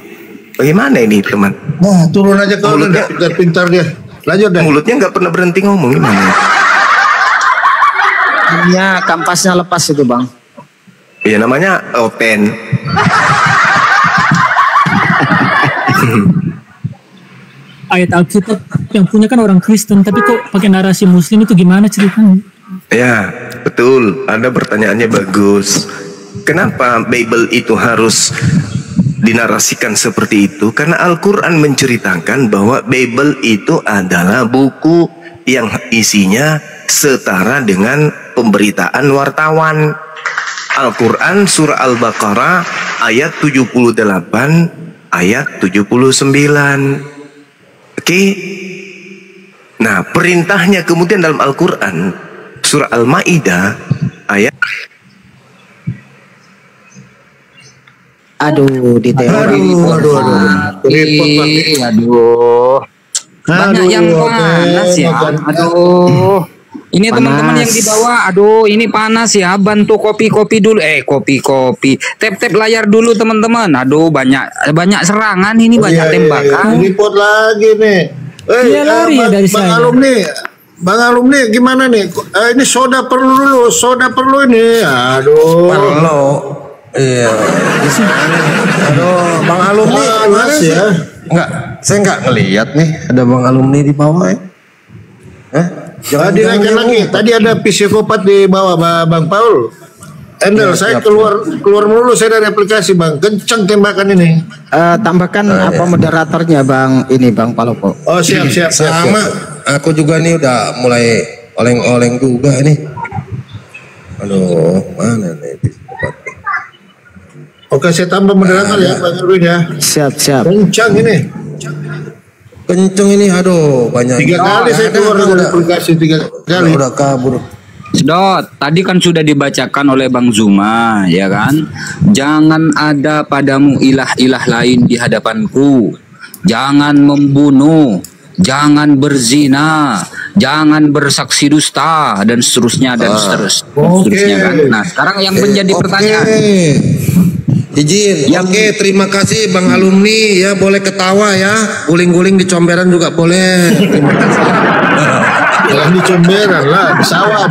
Bagaimana ini teman? Nah, turun aja kau udah pintar dia. Lanjut deh. Mulutnya nggak pernah berhenti ngomong, gimana? Ya, kampasnya lepas itu bang. Iya, namanya open. Ayat Alkitab yang punya kan orang Kristen, tapi kok pakai narasi Muslim, itu gimana ceritanya? Ya, betul. Anda pertanyaannya bagus. Kenapa Bible itu harus dinarasikan seperti itu? Karena Al-Quran menceritakan bahwa Bible itu adalah buku yang isinya setara dengan pemberitaan wartawan. Al-Quran surah Al-Baqarah ayat 78 ayat 79. Oke. Nah, perintahnya kemudian dalam Al-Quran surah Al-Maidah ayat di teori. Banyak yang panas ya. Aduh. Ini teman-teman yang di bawah, aduh ini panas ya. Bantu kopi dulu. Kopi. Tap layar dulu teman-teman. Aduh banyak serangan ini, banyak tembakan. Report lagi nih. Bang alumni gimana nih? Ini soda perlu ini. Aduh. Perlu. Iya. Aduh, Bang alumni gimana sih? Saya nggak ngelihat nih ada Bang alumni di bawah ya. Jangan dinaikkan lagi. Tadi ada psikopat di bawah Bang Paul. Endel, saya keluar melulu saya dari aplikasi Bang. Kencang tembakan ini. Tambahkan apa moderatornya Bang Bang Palopo. Oh siap. Sama. Aku juga nih udah mulai oleng-oleng juga nih. Aduh, mana nih psikopat? Oke, saya tambah moderator ya Bang Erwin ya. Siap. Kencang ini. Kenceng ini, aduh banyak. 3 kali saya keluar dari aplikasi 3 kali. Udah kabur. Sedot, tadi kan sudah dibacakan oleh Bang Zuma, ya kan? Jangan ada padamu ilah-ilah lain di hadapanku. Jangan membunuh, jangan berzina, jangan bersaksi dusta, dan seterusnya dan seterusnya kan. Nah, sekarang yang menjadi pertanyaan. Izin, oke, terima kasih Bang alumni ya, boleh ketawa ya, guling-guling di comberan juga boleh. Terima kasih. Jangan di comberan lah, di sawah.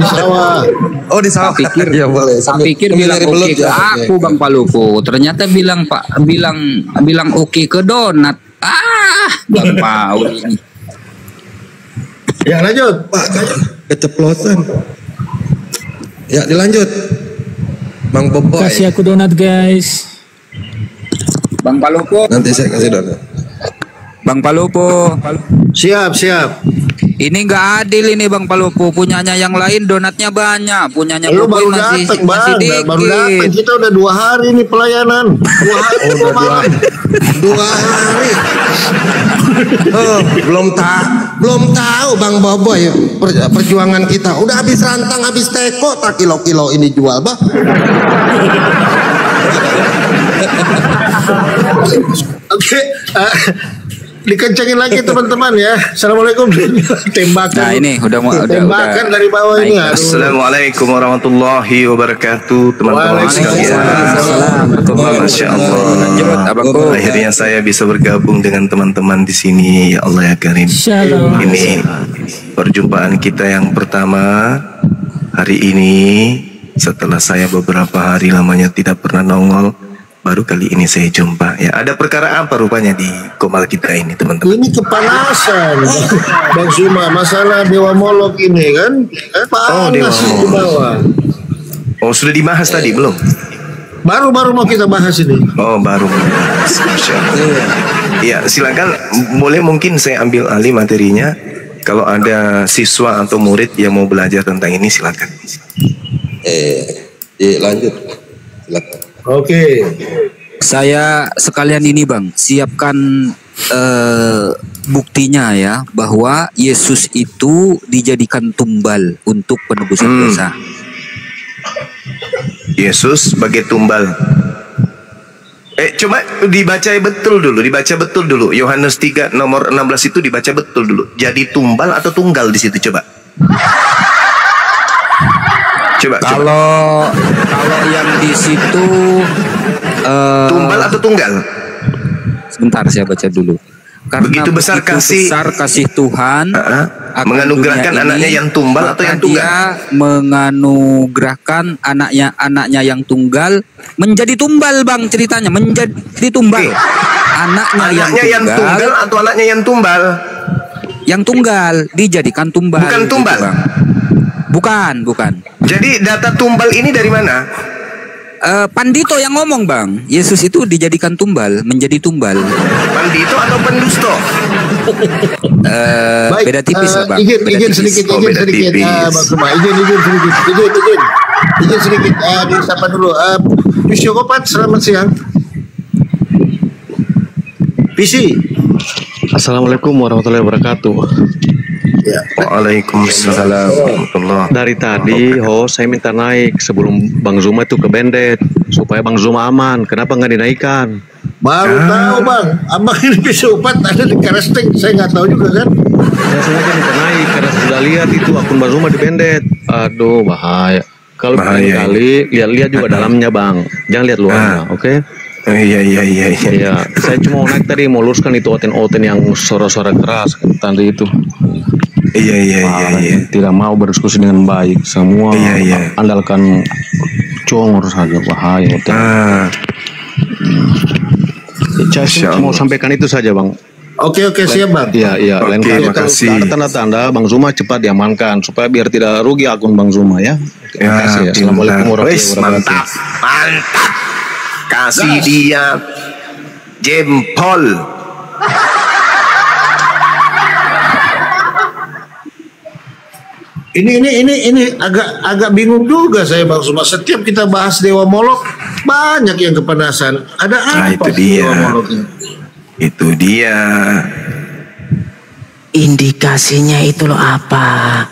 Oh di sawah. Ya boleh. Pikir bilang oke ke aku Bang Palupo, ternyata bilang oke ke Donat. Bang Paul ini. Ya lanjut. Pak, keceplosan. Ya dilanjut. Bang Boboy. Kasih aku donat guys. Bang Palupo. Nanti saya kasih donat. Bang Palupo. Siap. Ini nggak adil ini Bang Palupo. Punyanya yang lain donatnya banyak. Punyanya lu Boboy baru datang Bang. dikit. Baru datang. Kita udah 2 hari nih pelayanan. 2 hari. Udah 2 hari. Oh, belum tahu Bang Boboy perjuangan kita. Udah habis rantang, habis teko, tak kilo-kilo ini jual, Bang. Oke. Dikencengin lagi teman-teman ya. Assalamualaikum. Tembakan. Nah ini udah tembakan dari bawah ini. Aduh. Assalamualaikum warahmatullahi wabarakatuh teman-teman sekalian. Masya Allah. Akhirnya saya bisa bergabung dengan teman-teman di sini. Ya Allah ya Karim. Ini perjumpaan kita yang pertama hari ini setelah saya beberapa hari lamanya tidak pernah nongol. Baru kali ini saya jumpa ya. Ada perkara apa rupanya di Komal kita ini teman-teman? Ini kepanasan Bang Zuma, masalah Dewa Molok ini kan panas di bawah. Oh sudah dibahas tadi belum? Baru mau kita bahas ini. Oh baru ya silakan, boleh mungkin saya ambil alih materinya. Kalau ada siswa atau murid yang mau belajar tentang ini silakan. Lanjut silakan. Oke. Saya sekalian ini Bang, siapkan buktinya ya, bahwa Yesus itu dijadikan tumbal untuk penebusan dosa. Yesus sebagai tumbal. Coba dibaca betul dulu. Yohanes 3 nomor 16 itu dibaca betul dulu. Jadi tumbal atau tunggal di situ coba. Kalau yang di situ tumbal atau tunggal? Sebentar saya baca dulu. Karena begitu besar kasih Tuhan menganugerahkan anaknya yang tumbal atau yang tunggal? Dia menganugerahkan anaknya yang tunggal menjadi tumbal Bang, ceritanya menjadi tumbal. Anaknya yang tunggal atau anaknya yang tumbal? Yang tunggal dijadikan tumbal. Bukan tumbal. Gitu, Bang. Bukan. Jadi data tumbal ini dari mana? Pandito yang ngomong Bang. Yesus itu dijadikan tumbal, menjadi tumbal. Pandito atau pendusto? Beda tipis lah Bang. Izin sedikit. Bang Suma. Izin sedikit. Disapa dulu. Psikopat, selamat siang. Visi. Assalamualaikum warahmatullahi wabarakatuh. Ya. Waalaikumsalam warahmatullahi. Dari tadi saya minta naik sebelum Bang Zuma itu ke Bendet supaya Bang Zuma aman. Kenapa nggak dinaikkan? Baru tahu Bang, abang ini psikopat ada di Keresting. Saya nggak tahu juga kan. Ya sengaja minta naik karena sudah lihat itu akun Bang Zuma di Bendet. Aduh bahaya. Kalau kali lihat juga dalamnya Bang. Jangan lihat luarnya, oke? Iya. Saya cuma naik tadi mau luruskan itu oten yang suara-suara keras tadi itu. Iya. Tidak mau berdiskusi dengan baik. Semua andalkan congor saja, bahaya. Saya mau sampaikan itu saja Bang. Oke siap Bang. Iya. Lain kali kalau ada tanda-tanda Bang Zuma cepat diamankan supaya biar tidak rugi akun Bang Zuma ya. Terima kasih ya. Assalamualaikum warahmatullahi wabarakatuh. Mantap. Kasih dia jempol. Ini agak bingung juga saya Bang Zuma. Setiap kita bahas Dewa Molok banyak yang kepanasan. Ada apa Dewa Molok ini? Itu dia. Indikasinya itu loh apa?